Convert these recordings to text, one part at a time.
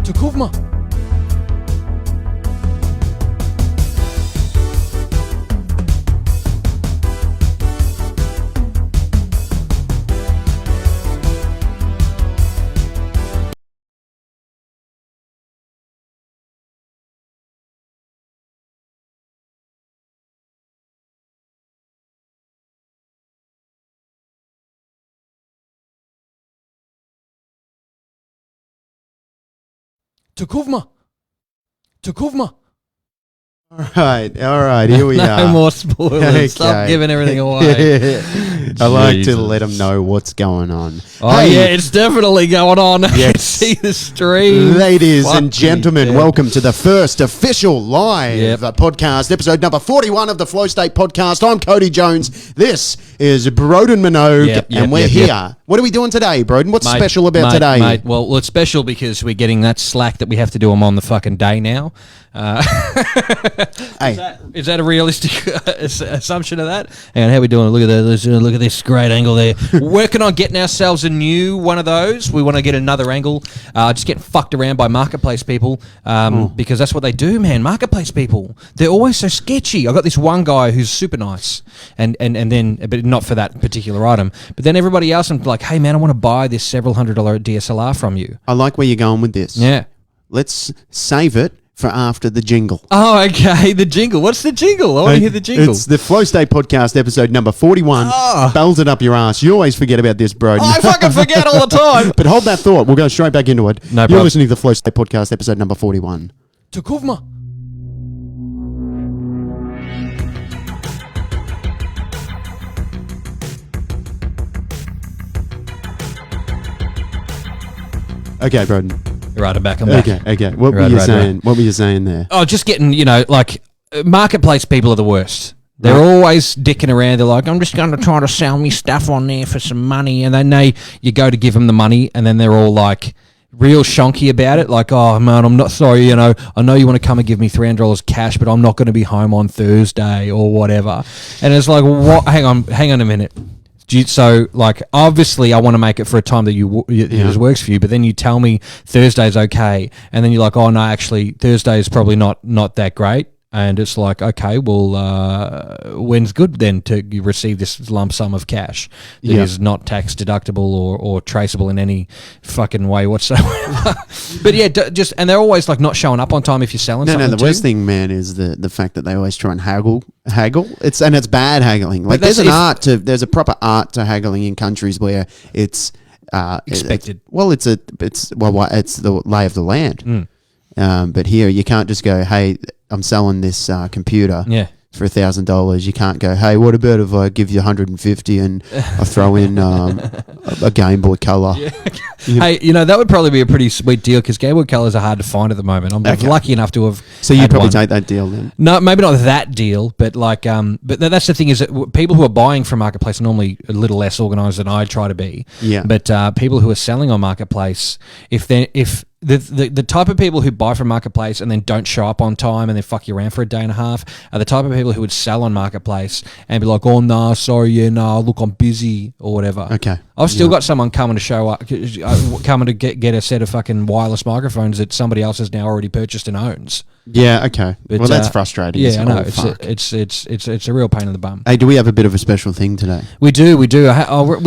Tukuvma. Tukuvma. Tukuvma. All right, here we No are. more spoilers. Okay. Stop giving everything away. I like to Jesus. let them know what's going on. Oh, Hey, yeah, it's definitely going on. I can Yes. see the stream. ladies Fuck and me gentlemen, dead. welcome to the first official live Yep. podcast, episode number 41 of the Flow State podcast. I'm Cody Jones. This is Broden Minogue, Yep, and we're yep. here. What are we doing today, Broden? What's special about today? Mate, well, it's special because we're getting that slack that we have to do them on the fucking day now. Hey, Is that a realistic assumption of that? And how we doing? Look at that! Look at this great angle there. Working on getting ourselves a new one of those. We want to get another angle. Just getting fucked around by marketplace people because that's what they do, man. Marketplace people, they're always so sketchy. I got this one guy who's super nice, and then but not for that particular item. But then everybody else, I'm like, hey man, I want to buy this several $100 DSLR from you. I like where you're going with this. Yeah. Let's save it for after the jingle. Oh, okay. The jingle. What's the jingle? I want to hear the jingle. It's the Flow State podcast, episode number 41. Oh. Bells it up your ass. You always forget about this, bro. I fucking forget all the time. But hold that thought. We'll go straight back into it. No You're problem. listening to the Flow State podcast, episode number 41. Tukuvma. Okay, Broden. Right, I'm back. I'm back. Okay. What were Right, you right, saying? What were you saying there? Oh, just getting, like, marketplace people are the worst. They're Right. always dicking around. They're like, I'm just going to try to sell me stuff on there for some money. And then you go to give them the money, and then they're all like, real shonky about it. Like, oh, man, I'm not sorry. I know you want to come and give me $300 cash, but I'm not going to be home on Thursday or whatever. And it's like, what? Hang on a minute. So, like, obviously, I want to make it for a time that it works for you. But then you tell me Thursday's okay, and then you're like, oh no, actually, Thursday is probably not that great. And it's like, okay, well, when's good then to receive this lump sum of cash that is not tax deductible or traceable in any fucking way whatsoever? But yeah, and they're always like not showing up on time if you're selling something. No, the worst thing, man, is the fact that they always try and haggle. It's bad haggling. Like, there's there's a proper art to haggling in countries where it's expected. It's the lay of the land. But here you can't just go, hey, I'm selling this computer for $1,000. You can't go, hey, what about if I give you 150 and I throw in a Game Boy Color? Hey, that would probably be a pretty sweet deal because Game Boy Colors are hard to find at the moment. I'm lucky enough to have. So you'd had probably one. take that deal then? No, maybe not that deal, but like, but that's the thing is that people who are buying from Marketplace are normally a little less organised than I try to be. Yeah. But people who are selling on Marketplace, if the type of people who buy from Marketplace and then don't show up on time and then fuck you around for a day and a half are the type of people who would sell on Marketplace and be like, oh, no, sorry, look, I'm busy or whatever. Okay. I've still got someone coming to show up, coming to get a set of fucking wireless microphones that somebody else has now already purchased and owns. Yeah, okay. But, well, that's frustrating. Yeah, I know. Fuck. It's a real pain in the bum. Hey, do we have a bit of a special thing today? We do.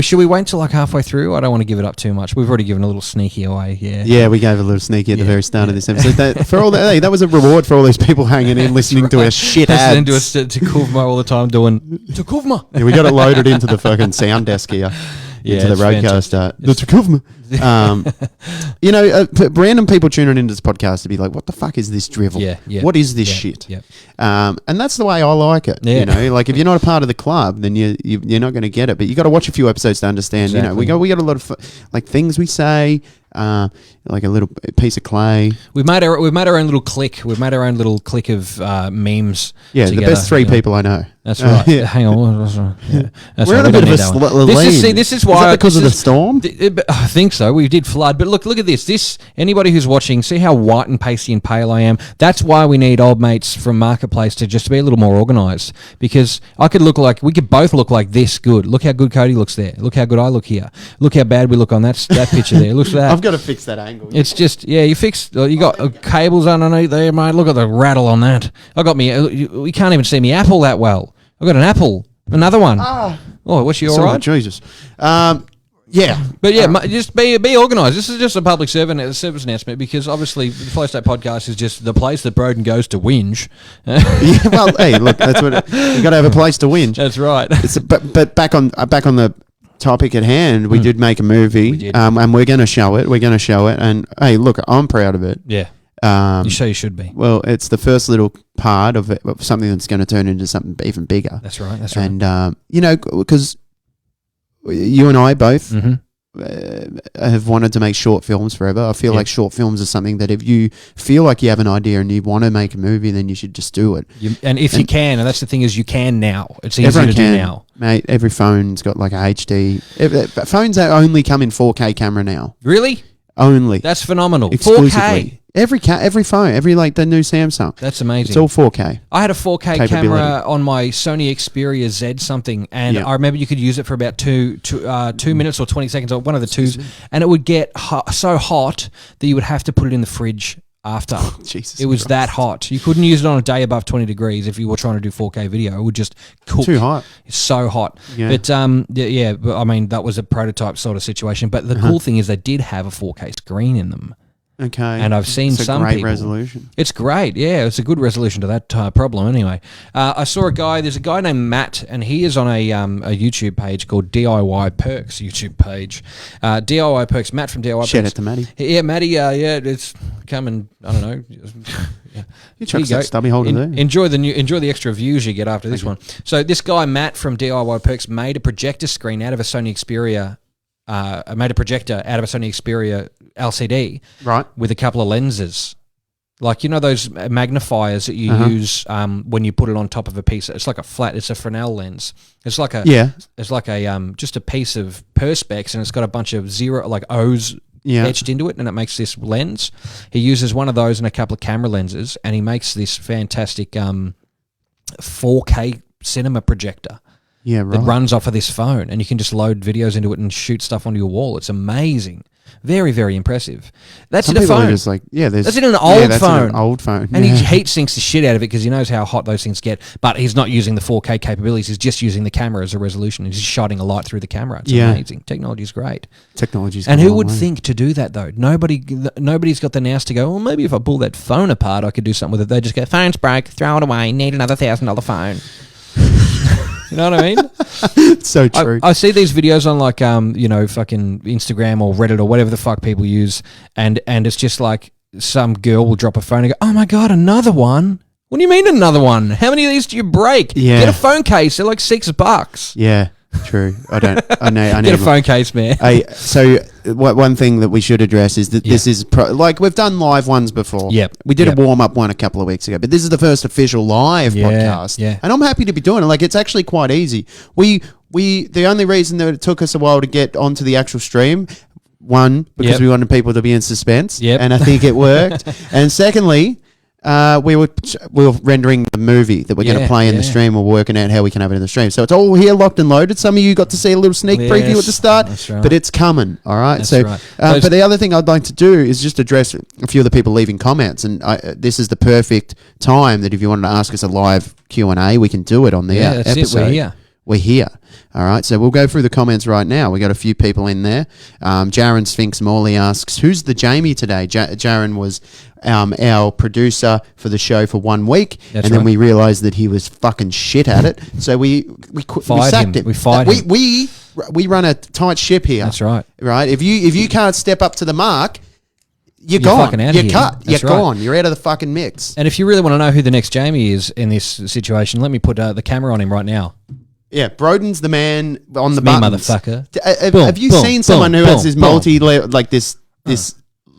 Should we wait until like halfway through? I don't want to give it up too much. We've already given a little sneaky away. Yeah. Yeah, we gave a little sneaky at the very start of this episode. That was a reward for all these people hanging in, listening to our shit ads. Listening to us to Kuvma all the time doing. Tukuvma. Yeah, we got it loaded into the fucking sound desk here. Yeah, into the it's roadcaster. The Tukuvma. Random people tuning into this podcast to be like, what the fuck is this drivel? Yeah. What is this shit? Yeah. And that's the way I like it. Yeah. Like if you're not a part of the club, then you're not going to get it. But you got to watch a few episodes to understand. Exactly. We got a lot of like things we say, like a little piece of clay. We've made our own little clique. We've made our own little clique of memes. Yeah, together, the best three people I know. That's right. Yeah. Hang on. That's right. Yeah. That's We're right. in a We bit don't of need a that one. lean. This is why. Is that because of the storm? I think so. We did flood, but look at this. This anybody who's watching, see how white and pasty and pale I am. That's why we need old mates from Marketplace to just be a little more organised. Because we could both look like this good. Look how good Cody looks there. Look how good I look here. Look how bad we look on that picture there. Look at that. I've got to fix that angle. It's just, you fixed, you got cables underneath there, mate. Look at the rattle on that. I got me, we can't even see me apple that well. I've got an apple. Another one. Oh, what's you all right? Jesus. Yeah. But just be organised. This is just a public service announcement because obviously the Flow State Podcast is just the place that Broden goes to whinge. Yeah, well, hey, look, that's what you got to have a place to whinge. That's right. But back on the topic at hand, we did make a movie, We did. and we're going to show it. And hey, look, I'm proud of it. Yeah. You should be. Well, it's the first little part of something that's going to turn into something even bigger. That's right. That's And because you and I both have wanted to make short films forever. I feel like short films are something that if you feel like you have an idea and you want to make a movie, then you should just do it. You can, and that's the thing is you can now. It's easy to do now. Mate, every phone's got like a HD. Phones that only come in 4K camera now. Really? Only. That's phenomenal. Exclusively. 4K. Every phone, the new Samsung. That's amazing. It's all 4K. I had a 4K camera Capability. on my Sony Xperia Z something, and I remember you could use it for about 2 minutes or 20 seconds, or one of the twos, and it would get so hot that you would have to put it in the fridge after. Jesus it was Christ. that hot. You couldn't use it on a day above 20 degrees if you were trying to do 4K video. It would just cook. Too hot. It's so hot. Yeah. But but I mean that was a prototype sort of situation. But the cool thing is they did have a 4K screen in them. Okay. And I've seen it's some a great people. resolution. It's great, yeah. It's a good resolution to that problem. Anyway, I saw a guy. There's a guy named Matt, and he is on a YouTube page called DIY Perks YouTube page. DIY Perks. Matt from DIY Shout Perks. out to Matty. Yeah, Matty. It's coming. I don't know. Yeah. You chuck that stubby holder there. Enjoy the extra views you get after this one. So this guy Matt from DIY Perks made a projector screen out of a Sony Xperia. Made a projector out of a Sony Xperia LCD, Right. with a couple of lenses, like those magnifiers that you use when you put it on top of a piece. It's like it's a Fresnel lens. It's like just a piece of Perspex, and it's got a bunch of O's etched into it, and it makes this lens. He uses one of those and a couple of camera lenses, and he makes this fantastic 4K cinema projector. Yeah, right. That runs off of this phone, and you can just load videos into it and shoot stuff onto your wall. It's amazing. Very, very impressive. That's Some in a people are phone. just like, That's in an old phone. An old phone. And he heat sinks the shit out of it because he knows how hot those things get. But he's not using the 4K capabilities. He's just using the camera as a resolution. He's just shining a light through the camera. It's amazing. Technology's great. Technology's And come a who long would way. think to do that, though? Nobody's got the nous to go, well, maybe if I pull that phone apart, I could do something with it. They just go, phone's broke, throw it away, need another $1,000 phone. You know what I mean? It's so true. I see these videos on fucking Instagram or Reddit or whatever the fuck people use, and it's just like some girl will drop a phone and go, "Oh my god, another one! What do you mean another one? How many of these do you break? Yeah. Get a phone case. They're like $6." Yeah, true. I know. Get a phone case, man. So one thing that we should address is that this is like we've done live ones before. Yep. We did a warm up one a couple of weeks ago, but this is the first official live podcast. Yeah. And I'm happy to be doing it. Like it's actually quite easy. We the only reason that it took us a while to get onto the actual stream, one, because we wanted people to be in suspense. Yep. And I think it worked. And secondly, we were rendering the movie that we're going to play in the stream. We're working out how we can have it in the stream. So it's all here locked and loaded. Some of you got to see a little sneak preview at the start, right. but it's coming. All right. That's so, right. but the other thing I'd like to do is just address a few of the people leaving comments, and this is the perfect time that if you wanted to ask us a live Q&A, we can do it on the that's episode. it. We're here. We're here. All right. So we'll go through the comments right now. We got a few people in there. Jaron Sphinx Morley asks, who's the Jamie today? Jaron was our producer for the show for 1 week. That's and then right. we realised that he was fucking shit at it. So we sacked him. We fired him. We run a tight ship here. That's right. Right. If you can't step up to the mark, you're You're gone. fucking outta You're here. cut. That's You're right. gone. You're out of the fucking mix. And if you really want to know who the next Jamie is in this situation, let me put the camera on him right now. Yeah, Broden's the man on the Me, buttons. motherfucker. Have you seen someone who has this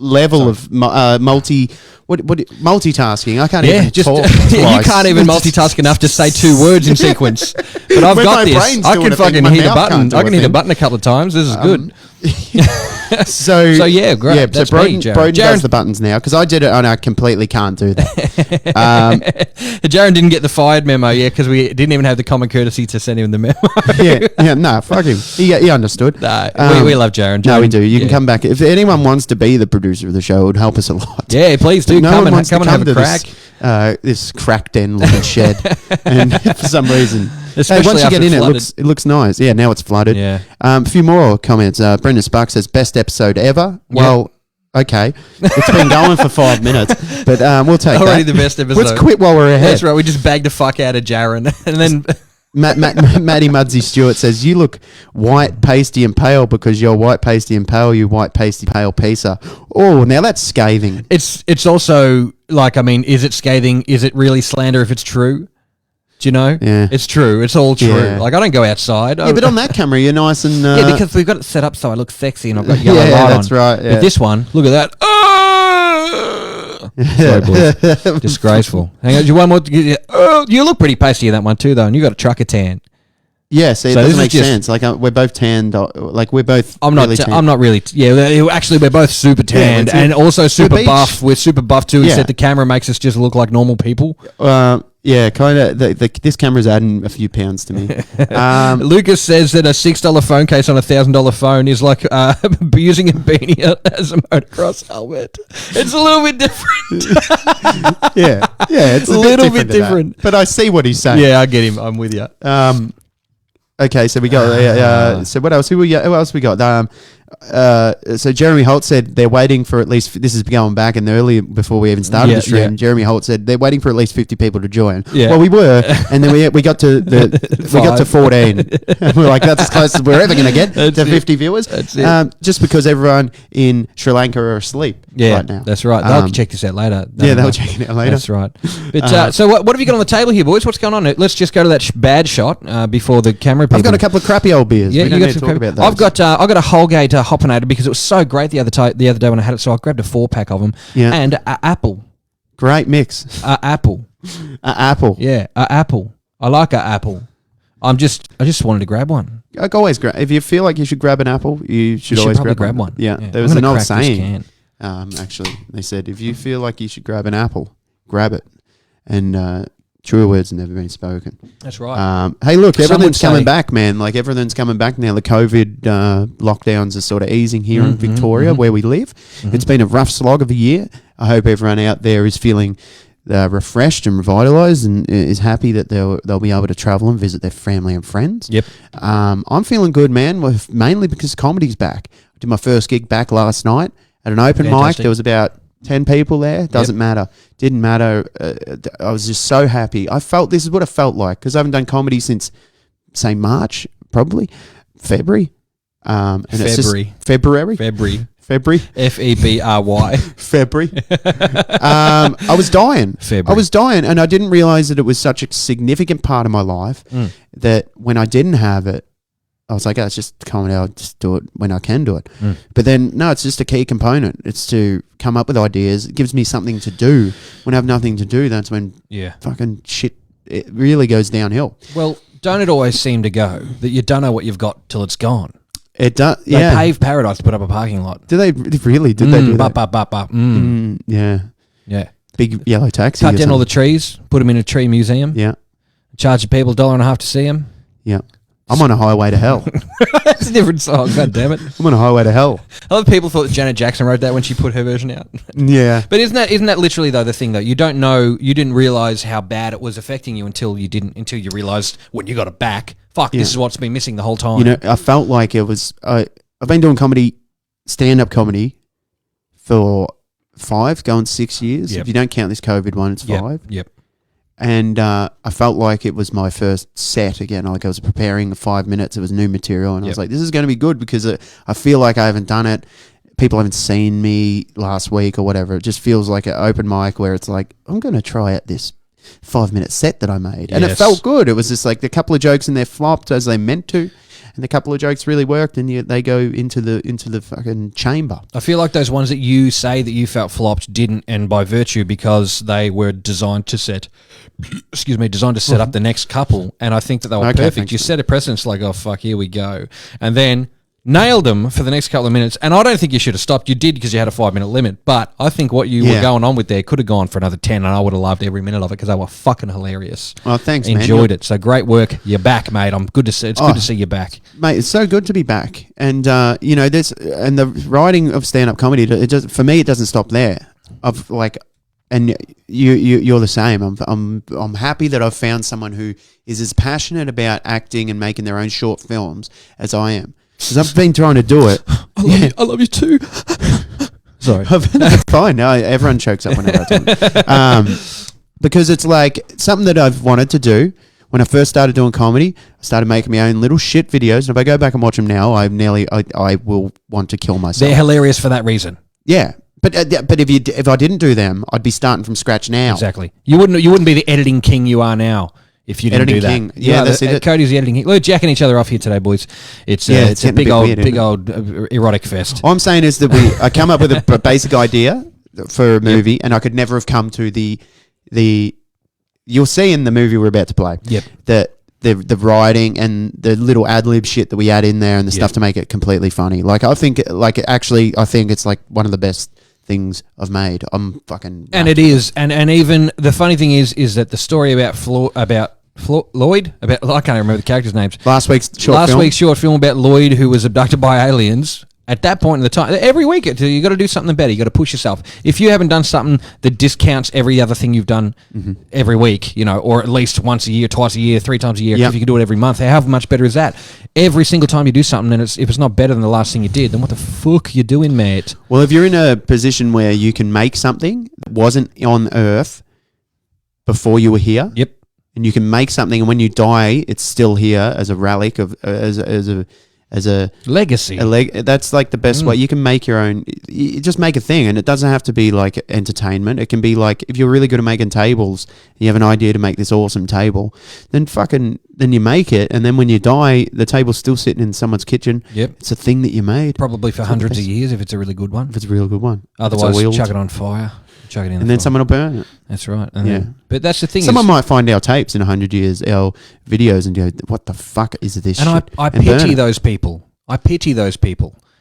level of multitasking. I can't even just talk. you twice. can't even multitask enough to say 2 words in sequence. But I've When got my this. brain's I doing can a thing, fucking my hit a mouth button. can't do I a can hit a thing. button a couple of times. This is good. So yeah, great. Yeah, That's so Broden, me, Jaron. Broden does the buttons now because I did it and I completely can't do that. Jaron didn't get the fired memo, because we didn't even have the common courtesy to send him the memo. No, fuck him. He understood. We love Jaron. No, we do. You can come back if anyone wants to be the producer of the show. It would help us a lot. Yeah, please do. No Come one and wants to have to a crack. this crack den looking shed, and for some reason, Especially once you after get in, it's it looks nice. Yeah, now it's flooded. Yeah. A few more comments. Brendan Spark says best episode ever. Well, okay, it's been going for 5 minutes, but we'll take Already that. the best episode. Let's quit while we're ahead. That's right. We just bagged the fuck out of Jaron, and then Matty Mudsy Stewart says you look white, pasty, and pale because you're white, pasty, and pale. You white, pasty, pale pizza. Oh, now that's scathing. it's also like, I mean, is it scathing? Is it really slander if it's true? Do you know? Yeah. It's true. It's all true. Yeah. Like, I don't go outside. Yeah, but on that camera, you're nice and yeah, because we've got it set up so I look sexy and I've got yellow yeah, light that's on. right. Yeah. But this one, look at that. Sorry, boys. Disgraceful. Hang on, do you want more? You look pretty pasty in that one too, though, and you got a trucker tan. Yeah, see, it So this doesn't is make just- sense. Like we're both tanned. Like we're both. I'm not. really tanned. I'm not really. Yeah, actually, we're both super tanned that's it. and also super beach. buff. We're super buff too. Yeah. Except the camera makes us just look like normal people. Yeah, kind of. This camera's adding a few pounds to me. Lucas says that a $6 phone case on a $1,000 phone is like using a beanie as a motocross helmet. It's a little bit different. yeah, it's a Little bit bit to that. different. But I see what he's saying. Yeah, I get him. I'm with you. Okay, so we got. So what else? Who else we got? So Jeremy Holt said they're waiting for at least. This is going back in the early before we even started the stream. Yeah. Jeremy Holt said they're waiting for at least 50 people to join. Yeah. Well, we were, and then we got to we got to 14. And we're like, that's as close as we're ever going to get to 50 viewers. That's it. Just because everyone in Sri Lanka are asleep right now. That's right. They'll check this out later. They'll check it out later. That's right. But so what have you got on the table here, boys? What's going on? Let's just go to that bad shot before the camera people. I've got a couple of crappy old beers. Yeah, we you don't got need to some talk crappy- about those. I've got a Holgate Hoppinator because it was so great the other day when I had it. So I grabbed a 4-pack of them. Yeah. And a apple. Great mix. Apple. Apple. Yeah, a apple. I like a apple. I just wanted to grab one. Always grab. If you feel like you should grab an apple, you should always probably grab one. Yeah, Yeah. there I'm was gonna an old crack this saying. can. Actually, they said if you feel like you should grab an apple, grab it. And truer words have never been spoken. That's right. Hey, look, Some would everything's coming say- back, man. Like everything's coming back now. The COVID lockdowns are sort of easing here in Victoria, where we live. It's been a rough slog of a year. I hope everyone out there is feeling refreshed and revitalised and is happy that they'll be able to travel and visit their family and friends. Yep. I'm feeling good, man, mainly because comedy's back. I did my first gig back last night at an open mic. Fantastic. There was about 10 people there. Doesn't matter. Didn't matter. I was just so happy. This is what it felt like because I haven't done comedy since, say, March, probably. February. And it's just February. February. February. February. February. I was dying. February. I was dying, and I didn't realize that it was such a significant part of my life that when I didn't have it, I was like, oh, it's just comedy. I'll just do it when I can do it. But then, no, it's just a key component. It's to come up with ideas. It gives me something to do. When I have nothing to do, that's when fucking shit, it really goes downhill. Well, don't it always seem to go that you don't know what you've got till it's gone? It does. They Yeah. paved paradise to put up a parking lot. Do they really? Did they do that? Yeah. Yeah. Big yellow taxi. Cut or down all the something. trees, put them in a tree museum, Yeah. charge the people $1.50 to see them. Yeah. I'm on a highway to hell. That's a different song, god damn it. I'm on a highway to hell. A lot of people thought that Janet Jackson wrote that when she put her version out. Yeah. But isn't that literally though the thing though? You don't know, you didn't realize how bad it was affecting you until you realized when you got it back. Fuck, this is what's been missing the whole time. You know, I felt like it was. I've been doing comedy, stand-up comedy, for 6 years. Yep. If you don't count this COVID one, it's 5. Yep. And I felt like it was my first set again. Like I was preparing 5 minutes. It was new material, and I was like, "This is going to be good," because I feel like I haven't done it. People haven't seen me last week or whatever. It just feels like an open mic where it's like, I'm going to try out this 5-minute set that I made, and it Yes. felt good. It was just like a couple of jokes in there flopped as they meant to. and a couple of jokes really worked, and they go into the fucking chamber. I feel like those ones that you say that you felt flopped didn't, and by virtue because they were designed to set up the next couple, and I think that they were perfect. You set a precedence like, oh fuck, here we go, and then nailed them for the next couple of minutes. And I don't think you should have stopped. You did because you had a 5-minute limit, but I think what you were going on with there could have gone for another 10, and I would have loved every minute of it because they were fucking hilarious. Oh, thanks, man. Enjoyed it. So great work. You're back, mate. I'm good to see. It's good to see you back, mate. It's so good to be back, and there's and the writing of stand-up comedy. For me, it doesn't stop there. Of like. And you're the same. I'm happy that I've found someone who is as passionate about acting and making their own short films as I am. Because I've been trying to do it. I love you too. Sorry. That's fine. No, everyone chokes up whenever I talk. Because it's like something that I've wanted to do. When I first started doing comedy, I started making my own little shit videos. And if I go back and watch them now, I will want to kill myself. They're hilarious for that reason. Yeah. But if I didn't do them, I'd be starting from scratch now. Exactly. You wouldn't be the editing king you are now if you didn't do that. King. Yeah, that's it. Cody's the editing king. We're jacking each other off here today, boys. It's a big old erotic fest. All I'm saying is that I come up with a basic idea for a movie, and I could never have come to the. You'll see in the movie we're about to play. Yep. The writing and the little ad-lib shit that we add in there and the stuff to make it completely funny. I think it's like one of the best things I've made. I'm fucking... And it is. And even the funny thing is that the story about Lloyd, I can't remember the characters' names. Last week's short film about Lloyd who was abducted by aliens. At that point in the time, every week, you got to do something better. You got to push yourself. If you haven't done something that discounts every other thing you've done every week, or at least once a year, twice a year, 3 times a year, if you can do it every month, how much better is that? Every single time you do something, and if it's not better than the last thing you did, then what the fuck you doing, mate? Well, if you're in a position where you can make something that wasn't on Earth before you were here, yep, and you can make something, and when you die, it's still here as a relic as a legacy. That's like the best way. You can make your own. You just make a thing, and it doesn't have to be like entertainment. It can be like if you're really good at making tables, and you have an idea to make this awesome table, then you make it, and then when you die, the table's still sitting in someone's kitchen. Yep, it's a thing that you made, probably for hundreds of years if it's a really good one. If it's a real good one, otherwise chuck it on fire. Chuck it in and then someone will burn it. That's right. But that's the thing. Someone might find our tapes in 100 years, our videos, and go, "What the fuck is this?" And shit? I pity those people.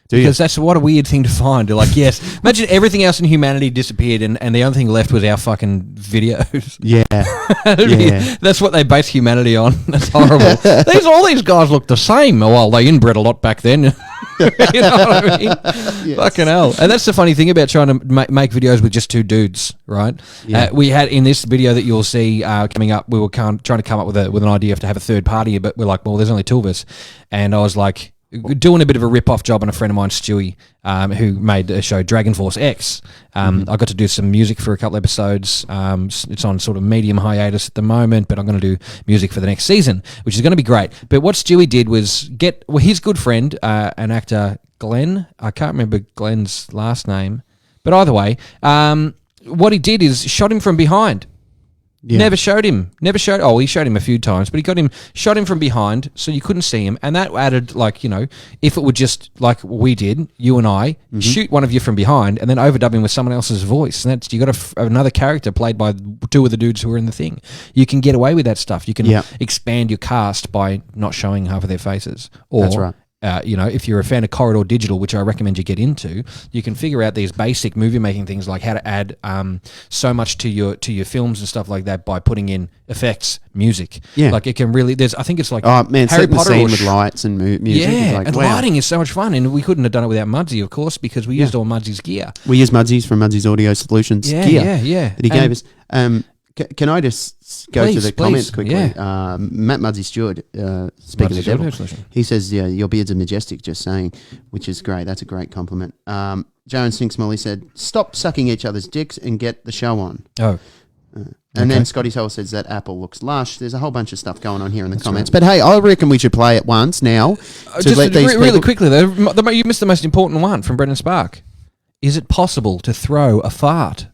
Because that's what a weird thing to find. They're like, yes. Imagine everything else in humanity disappeared, and the only thing left was our fucking videos. Yeah, That's what they base humanity on. That's horrible. All these guys look the same. Well, they inbred a lot back then. You know what I mean? Yes. Fucking hell. And that's the funny thing about trying to make videos with just 2 dudes, right? Yeah. We had in this video that you'll see coming up, we were trying to come up with an idea to have a third party, but we're like, well, there's only 2 of us. And I was like, doing a bit of a rip-off job on a friend of mine, Stewie, who made a show, Dragon Force X. I got to do some music for a couple episodes. It's on sort of medium hiatus at the moment, but I'm going to do music for the next season, which is going to be great. But what Stewie did was his good friend, an actor, Glenn. I can't remember Glenn's last name. But either way, what he did is shot him from behind. Yeah. Never showed him. Oh, he showed him a few times, but shot him from behind, so you couldn't see him. And that added, if it were just like we did, you and I, shoot one of you from behind and then overdub him with someone else's voice. And you got another character played by 2 of the dudes who were in the thing. You can get away with that stuff. You can expand your cast by not showing half of their faces. That's right. If you're a fan of Corridor Digital, which I recommend you get into, you can figure out these basic movie making things like how to add so much to your films and stuff like that by putting in effects, music. Yeah, like it can really. I think it's like Harry Potter the scene with lights and music. Yeah, and lighting is so much fun, and we couldn't have done it without Mudsy, of course, because we used all Mudsy's gear. We used Mudsy's from Mudsy's Audio Solutions gear. Yeah. That he gave us. Can I just go to the comments quickly? Yeah. Matt Mudsy Stewart, speaking of the devil, he says, your beards are majestic, just saying, which is great. That's a great compliment. Joan Sink Smalley said, stop sucking each other's dicks and get the show on. Oh. And then Scotty Soul says that apple looks lush. There's a whole bunch of stuff going on here in the comments. Right. But hey, I reckon we should play it once now. Really quickly, though, you missed the most important one from Brendan Spark. Is it possible to throw a fart?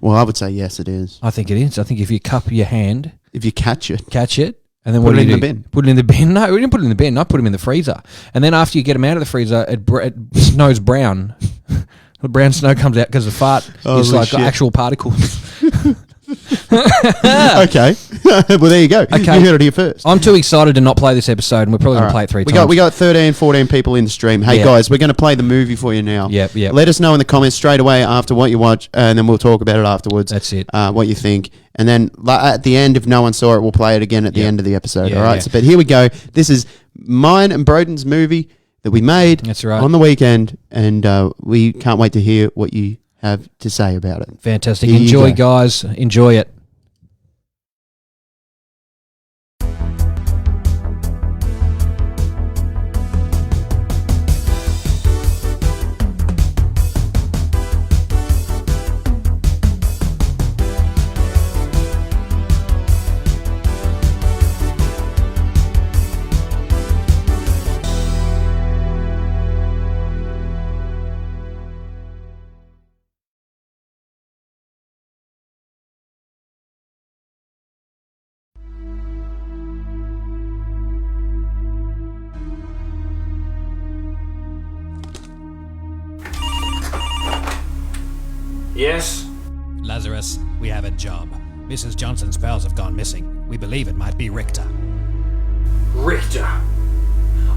Well, I would say yes, it is. I think it is. I think if you cup your hand... If you catch it. And then Put what it do you in do? the bin. Put it in the bin? No, we didn't put it in the bin. I put them in the freezer. And then after you get them out of the freezer, it snows brown. The brown snow comes out because the fart is Holy like shit. actual particles. Okay. Well, there you go. Okay. You heard it here first. I'm too excited to not play this episode, and we're probably going to play it 3 times. We got 13, 14 people in the stream. Hey, Yeah. guys, we're going to play the movie for you now. Yep. Let us know in the comments straight away after what you watch, and then we'll talk about it afterwards. That's it. What you think. And then at the end, if no one saw it, we'll play it again at the end of the episode. Yeah, all right? yeah. So, but here we go. This is mine and Broden's movie that we made That's right. on the weekend, and we can't wait to hear what you have to say about it. Fantastic. Here you Enjoy, go. guys. Enjoy it. Yes? Lazarus, we have a job. Mrs. Johnson's pals have gone missing. We believe it might be Richter. Richter.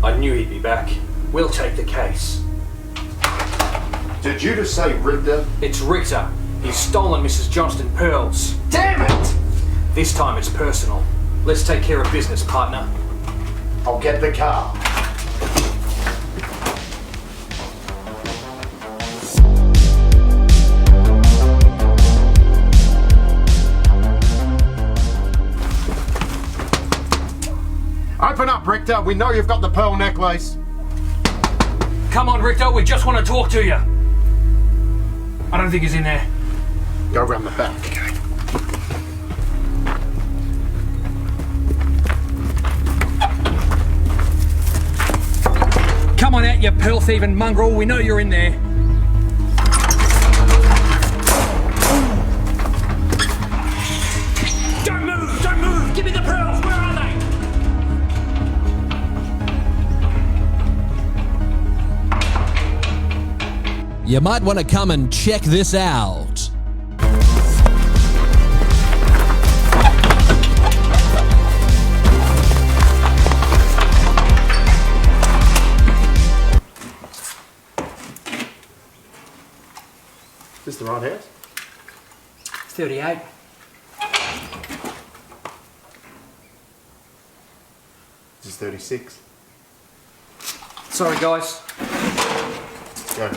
I knew he'd be back. We'll take the case. Did you just say Richter? It's Richter. He's stolen Mrs. Johnston pearls. Damn it! This time it's personal. Let's take care of business, partner. I'll get the car. Open up, Richter. We know you've got the pearl necklace. Come on, Richter. We just want to talk to you. I don't think he's in there. Go round the back. Come on out, you pearl thieving mongrel. We know you're in there. Don't move! Don't move! Give me the pearls! Where are they? You might want to come and check this out. Is this the right house? 38. This is 36. Sorry, guys. Go.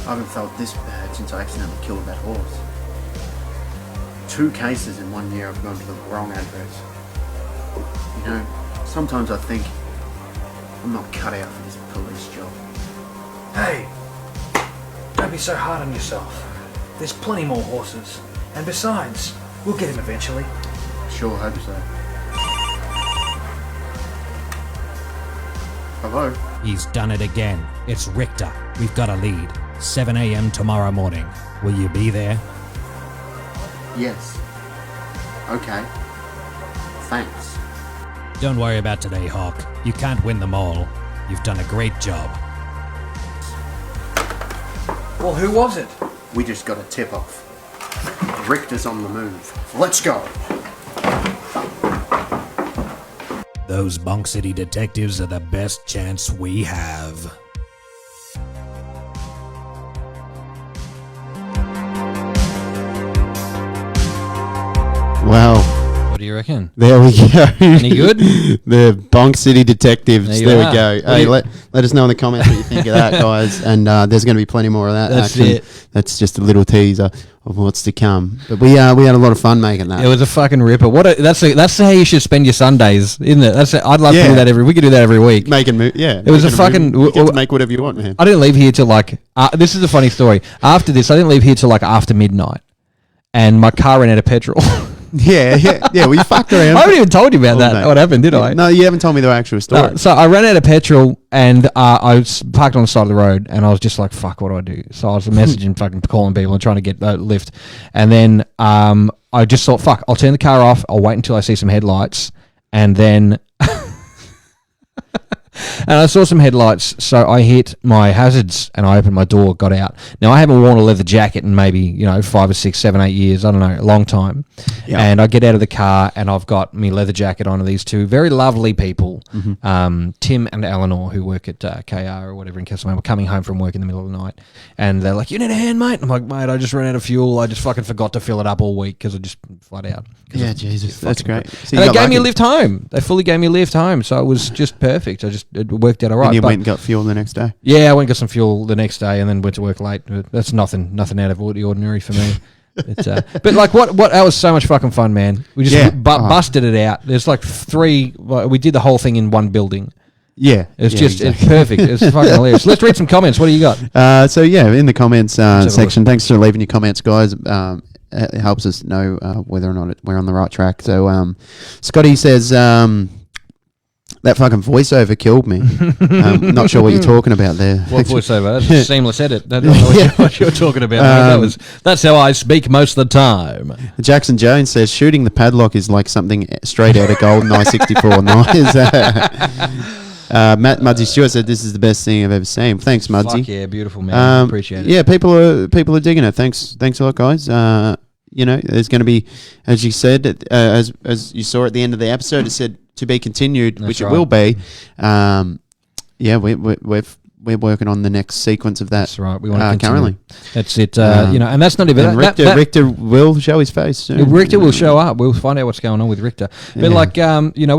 I haven't felt this bad since I accidentally killed that horse. 2 cases in 1 year I've gone to the wrong address. You know, sometimes I think I'm not cut out for this police job. Hey, don't be so hard on yourself. There's plenty more horses. And besides, we'll get him eventually. Sure hope so. Hello? He's done it again. It's Richter. We've got a lead. 7 a.m. tomorrow morning. Will you be there? Yes. Okay. Thanks. Don't worry about today, Hawk. You can't win them all. You've done a great job. Well, who was it? We just got a tip off. Richter's on the move. Let's go. Those Bunk City detectives are the best chance we have. Wow. What do you reckon? There we go. Any good? The Bonk City Detectives. There There you we are. go. What do Hey, you- let us know in the comments what you think of that, guys. And there's going to be plenty more of that That's action. it. That's just a little teaser of what's to come. But we had a lot of fun making that. It was a fucking ripper. That's how you should spend your Sundays, isn't it? I'd love to Yeah. do that we could do that every week. Yeah. It was a making fucking- movie. You get to make whatever you want, man. I didn't leave here till this is a funny story. After this, I didn't leave here till after midnight, and my car ran out of petrol. Yeah. Well, you fucked around. I haven't even told you about All that. day. What happened, did I? No, you haven't told me the actual story. So I ran out of petrol and I was parked on the side of the road and I was just like, fuck, what do I do? So I was messaging, fucking calling people and trying to get a lift. And then I just thought, fuck, I'll turn the car off. I'll wait until I see some headlights. And then... And I saw some headlights, so I hit my hazards and I opened my door, got out. Now, I haven't worn a leather jacket in maybe, 5 or 6, 7, 8 years. I don't know, a long time. Yeah. And I get out of the car and I've got my leather jacket on. These two very lovely people, Tim and Eleanor, who work at KR or whatever in Castlemaine, were coming home from work in the middle of the night. And they're like, you need a hand, mate? I'm like, mate, I just ran out of fuel. I just fucking forgot to fill it up all week because I just flat out. Yeah, Jesus, that's great. So and they gave me a lift home. They fully gave me a lift home, so it was just perfect. It worked out all right. And you went and got fuel the next day? Yeah, I went and got some fuel the next day and then went to work late. That's nothing out of the ordinary for me. But like, what? That was so much fucking fun, man. We just busted it out. There's like 3. We did the whole thing in one building. Yeah, it's it's perfect. It's fucking hilarious. Let's read some comments. What do you got? In the comments section, thanks for leaving your comments, guys. It helps us know whether or not we're on the right track. So, Scotty says that fucking voiceover killed me. Not sure what you're talking about there. What voiceover? That's a seamless edit. I don't know what you're talking about. That's how I speak most of the time. Jackson Jones says shooting the padlock is like something straight out of GoldenEye 64. Nice. Matt Muddy Stewart said this is the best thing I've ever seen. Thanks, Muddy. Fuck yeah, beautiful, man. Appreciate it. Yeah, people are digging it. Thanks a lot, guys. There's going to be, as you said, as you saw at the end of the episode, it said to be continued, which it will be. We're working on the next sequence of that. That's right. We want to continue. Currently. That's it. And that's not even. And Richter will show his face soon. Richter will show up. We'll find out what's going on with Richter. But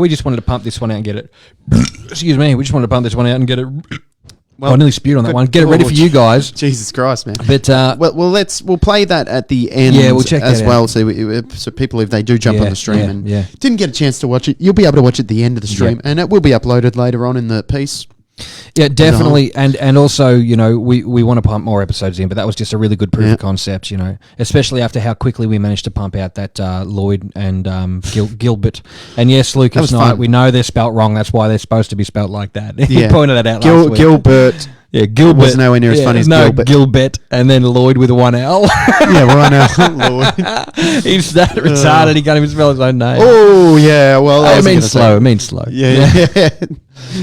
we just wanted to pump this one out and get it. Excuse me. We just wanted to pump this one out and get it. Well, I nearly spewed on that one. Get it ready for you guys. Jesus Christ, man! But we'll play that at the end. Yeah, we'll check as well. So people, if they do jump on the stream and didn't get a chance to watch it, you'll be able to watch it at the end of the stream, and it will be uploaded later on in the piece. Yeah, definitely, and also, we want to pump more episodes in, but that was just a really good proof of concept, especially after how quickly we managed to pump out that Lloyd and Gilbert. And yes, Lucas Knight, we know they're spelt wrong. That's why they're supposed to be spelt like that. He pointed that out last week. Gilbert. Yeah, Gilbert was nowhere near as funny as Gilbert. Gilbert, and then Lloyd with 1 L. Yeah, 1 L, Lloyd. He's that retarded, he can't even spell his own name. Oh, yeah, well... It means slow. Yeah.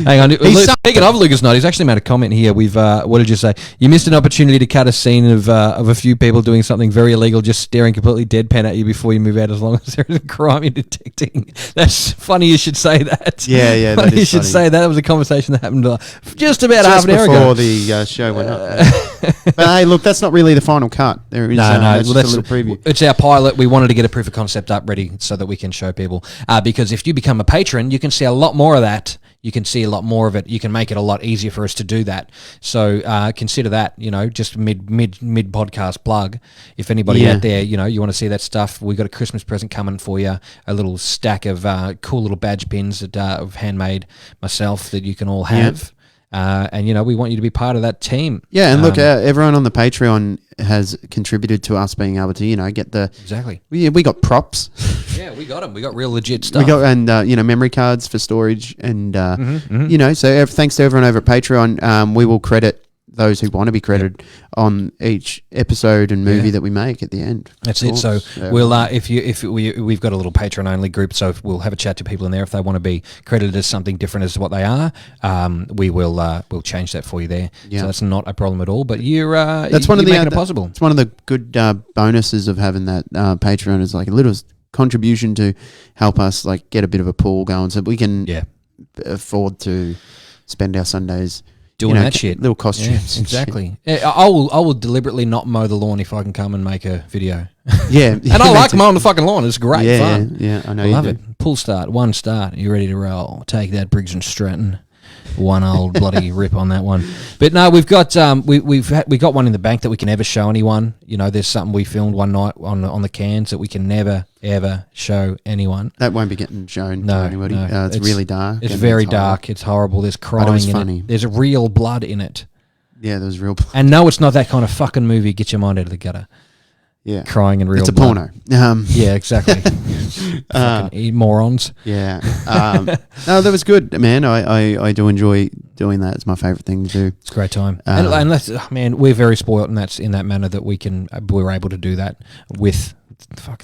Hang on. Speaking of Lucas Knight, he's actually made a comment here. What did you say? You missed an opportunity to cut a scene of a few people doing something very illegal, just staring completely deadpan at you before you move out, as long as there is a crime you're detecting. That's funny you should say that. Yeah, funny you should say that. That was a conversation that happened just about half an hour ago. The show went up. But hey, look, that's not really the final cut. There is that's just a little preview. It's our pilot. We wanted to get a proof of concept up ready so that we can show people. Because if you become a patron, you can see a lot more of that. You can see a lot more of it. You can make it a lot easier for us to do that. So consider that, just mid podcast plug. If anybody out there, you want to see that stuff, we got a Christmas present coming for you. A little stack of cool little badge pins that I've handmade myself that you can all have. And we want you to be part of that team. Yeah, and look, everyone on the Patreon has contributed to us being able to, get the... Exactly. We got props. Yeah, we got them. We got real legit stuff. We got, memory cards for storage. And, so thanks to everyone over at Patreon. We will credit those who want to be credited on each episode and movie that we make at the end. That's it. So we'll we've got a little Patreon only group, so we'll have a chat to people in there if they want to be credited as something different as what they are. We'll change that for you there. Yeah. So that's not a problem at all. But you're making it possible. It's one of the good bonuses of having that Patreon is like a little contribution to help us like get a bit of a pool going, so we can afford to spend our Sundays doing that shit. Little costumes. Yeah, exactly. I will deliberately not mow the lawn if I can come and make a video. Yeah. And I like mowing the fucking lawn. It's great fun. Yeah, I know. I love it. Pull start, 1 start. You ready to roll? Take that, Briggs and Stratton. One old bloody rip on that one. But no, we've got we got one in the bank that we can never show anyone. There's something we filmed one night on the cans that we can never ever show anyone. That won't be getting shown to anybody. No. It's really dark. It's very dark. It's horrible. There's crying. But it was funny. There's real blood in it. Yeah, there's real blood. And no, it's not that kind of fucking movie. Get your mind out of the gutter. Yeah. crying in real It's a blood. porno. Yeah, exactly. Fucking morons. Yeah. No, that was good, man. I do enjoy doing that. It's my favorite thing to do. It's a great time. And that's, man, we're very spoiled, and that's in that manner that we're able to do that with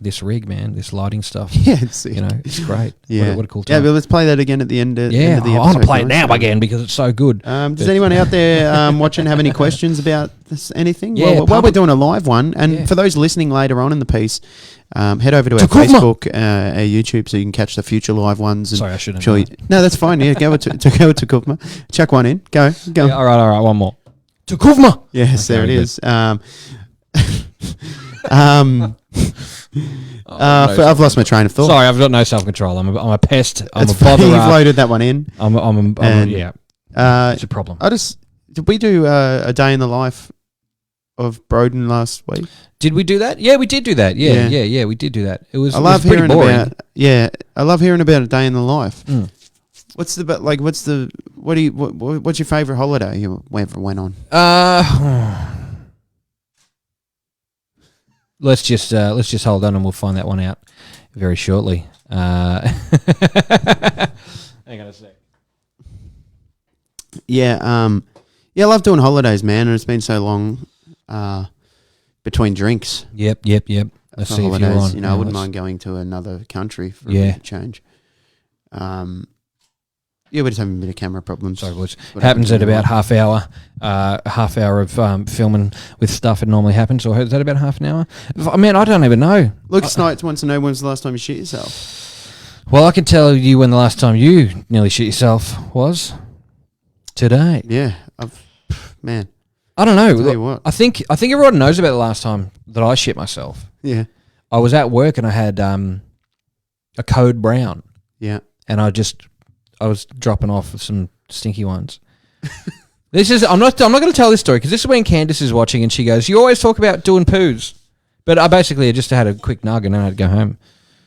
this rig, man, this lighting stuff. Yeah, it's It's great. Yeah. What a cool time. Yeah, but let's play that again at the end. End of the I want to episode, play it guys. now again because it's so good. Does anyone out there watching have any questions about anything? Yeah, While we're doing a live one, and for those listening later on in the piece, head over to our Facebook, our YouTube, so you can catch the future live ones. And Sorry, I shouldn't. No, that's fine. Yeah, go to Kuvma. Chuck one in. Go. Yeah, all right. One more. Tukuvma. Yes, Okay, there it good. is. I've lost my train of thought. Sorry, I've got no self control. I'm a pest. I'm That's a funny. You've botherer. loaded that one in. Yeah. It's a problem. Did we do a day in the life of Broden last week? Did we do that? Yeah, we did do that. Yeah, we did do that. It was. I love pretty hearing boring. I love hearing about a day in the life. Mm. What's your favorite holiday you went on? Let's just hold on and we'll find that one out very shortly. Hang on a sec. Yeah, I love doing holidays, man, and it's been so long between drinks. Yep. Let's for see holidays. if you're on. You know, I wouldn't mind going to another country for a change. Yeah, we're just having a bit of camera problems. Sorry, boys. Happens at about half hour of filming with stuff. It normally happens. Or is that about half an hour? I mean, I don't even know. Lucas Knights wants to know when's the last time you shit yourself. Well, I can tell you when the last time you nearly shit yourself was. Today. Yeah, man. I don't know. Tell you what. I think everyone knows about the last time that I shit myself. Yeah, I was at work and I had a Code Brown. yeah. And I was dropping off some stinky ones. I'm not going to tell this story because this is when Candace is watching and she goes, "You always talk about doing poos," but I just had a quick nug and then I had to go home.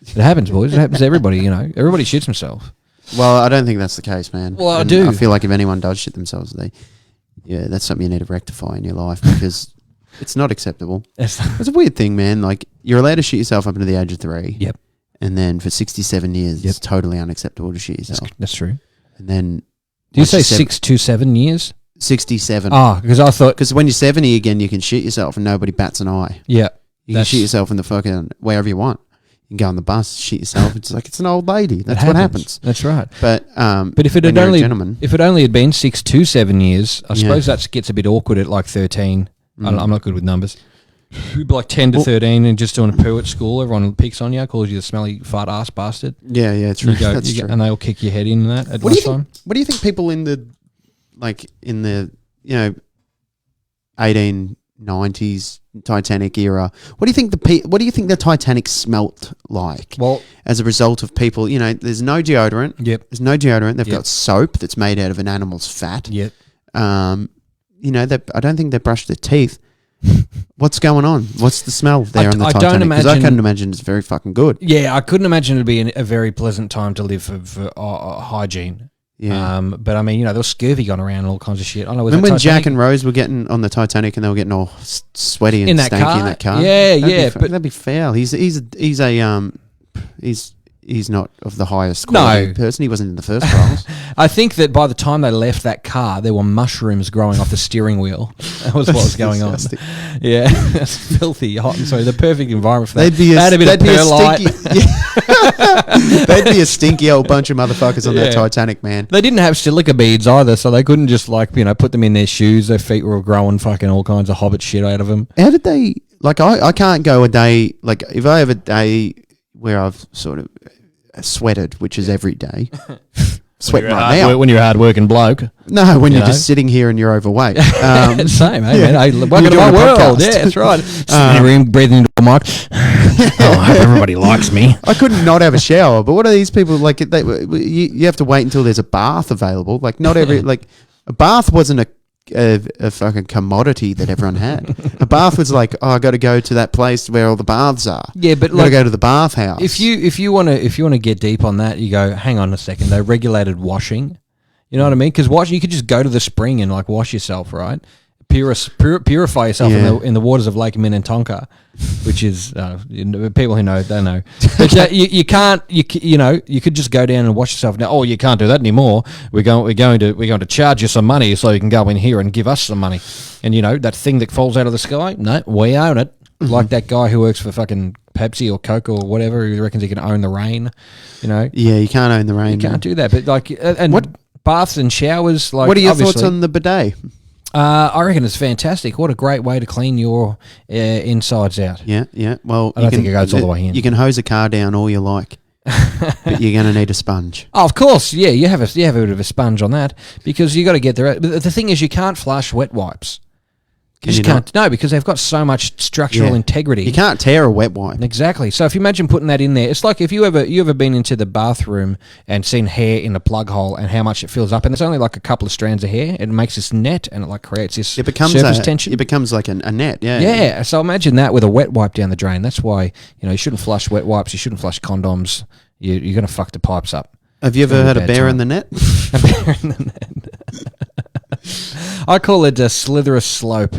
It happens, boys. It happens to everybody. You know, everybody shits himself. Well, I don't think that's the case, man. Well, I And do. I feel like if anyone does shit themselves, that's something you need to rectify in your life because it's not acceptable. It's a weird thing, man. Like you're allowed to shit yourself up until the age of 3. Yep. And then for 67 years, it's totally unacceptable to shit yourself. That's true. And then Do you say 6 to 7 years? 67. Because I thought. Because when you're 70 again, you can shit yourself and nobody bats an eye. Yeah. You can shit yourself in the fucking wherever you want. You can go on the bus, shit yourself. It's like it's an old lady. That's what happens. That's right. But if it when had you're a only gentleman, if it only had been 6 to 7 years, I suppose that gets a bit awkward at like 13. I'm not good with numbers. Like 10 to 13 and just doing a poo at school, everyone picks on you, calls you the smelly fart ass bastard. yeah, true. You go, That's true. and they'll kick your head in that at What do you lunchtime. think? What do you think people in the 1890s Titanic era? What do you think the Titanic smelt like? Well, as a result of people, there's no deodorant. Yep. There's no deodorant. They've Yep. got soap that's made out of an animal's fat. Yep. I don't think they brush their teeth. What's going on? What's the smell there on the I don't Titanic? Because I imagine- couldn't imagine it's very fucking good. Yeah, I couldn't imagine it'd be a very pleasant time to live for hygiene. Yeah. But I mean, there was scurvy going around and all kinds of shit. I know. Remember when Jack and Rose were getting on the Titanic and they were getting all sweaty and In that stanky car? in that car? Yeah, That'd be foul. He's not of the highest No. quality person. He wasn't in the first trials. I think that by the time they left that car, there were mushrooms growing off the steering wheel. That was what was going on. Disgusting. Yeah, that's filthy, hot and sorry. The perfect environment for that. They'd be They had a bit of perlite. They'd be a stinky old bunch of motherfuckers on that Yeah. Titanic, man. They didn't have silica beads either, so they couldn't just put them in their shoes. Their feet were growing fucking all kinds of hobbit shit out of them. How did they, I can't go a day, if I have a day where I've sort of sweated, which is every day, sweating right now. When you're a hard-working bloke. No, when You you're know? just sitting here and you're overweight. Same, eh, man? Hey, welcome You're to my doing a world. podcast. Yeah, that's right. Sitting in the room, breathing into a mic. I hope everybody likes me. I couldn't not have a shower, but what are these people like? You have to wait until there's a bath available. Like not every a bath wasn't a fucking commodity that everyone had. A bath was like, I got to go to that place where all the baths are. Yeah, but got to go to the bathhouse. If you want to get deep on that, you go, hang on a second. They regulated washing. You know what I mean? Because you could just go to the spring and wash yourself, right? purify yourself Yeah. in the waters of Lake Minnetonka, which is people who know they know. But you can't you could just go down and wash yourself. Now, you can't do that anymore. We're going to charge you some money so you can go in here and give us some money. And that thing that falls out of the sky, no, we own it. Like that guy who works for fucking Pepsi or Coke or whatever, who reckons he can own the rain. Yeah, you can't own the rain. You can't do that. But and baths and showers. Like, what are your thoughts on the bidet? I reckon it's fantastic. What a great way to clean your insides out. Yeah. Well, I don't think it goes all the way in. You can hose a car down all you like, but you're going to need a sponge. Oh, of course, yeah. You have a bit of a sponge on that because you got to get there. But the thing is, you can't flush wet wipes. You just can't. No, because they've got so much structural integrity. You can't tear a wet wipe. Exactly. So if you imagine putting that in there, it's like if you ever been into the bathroom and seen hair in the plug hole and how much it fills up, and it's only like a couple of strands of hair. It makes this net and it like creates this surface tension. It becomes like a net. Yeah. Yeah. So imagine that with a wet wipe down the drain. That's why you shouldn't flush wet wipes. You shouldn't flush condoms. You're going to fuck the pipes up. Have you ever had a bear in the net? A bear in the net. I call it a slitherous slope.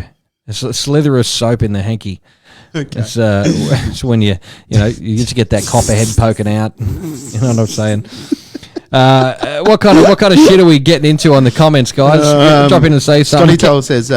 It's a slitherous soap in the hanky. Okay. It's when you just get that copper head poking out. You know what I'm saying? What kind of shit are we getting into on the comments, guys? Drop in and say something. Scotty Toll says,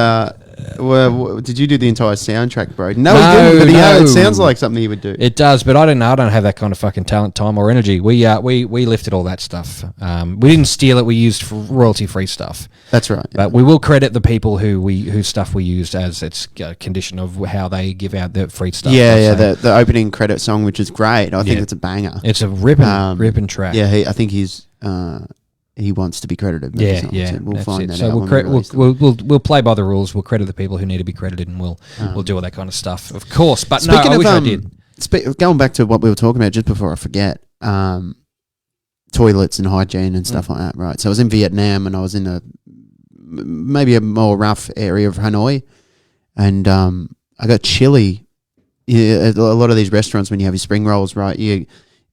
did you do the entire soundtrack, bro? No, he didn't. But it sounds like something he would do. It does, but I don't have that kind of fucking talent, time, or energy. We lifted all that stuff. We didn't steal it. We used royalty-free stuff. That's right. But we will credit the people whose stuff we used as it's a condition of how they give out the free stuff. Yeah. The opening credit song, which is great. I think it's a banger. It's a ripping track. Yeah, I think he wants to be credited. Yeah. We'll find that so out. we'll play by the rules. We'll credit the people who need to be credited, and we'll do all that kind of stuff, of course. But speaking I wish I did. Going back to what we were talking about, just before I forget, toilets and hygiene and stuff like that. Right. So I was in Vietnam, and I was in maybe a more rough area of Hanoi, and I got chili. Yeah, a lot of these restaurants, when you have your spring rolls, right,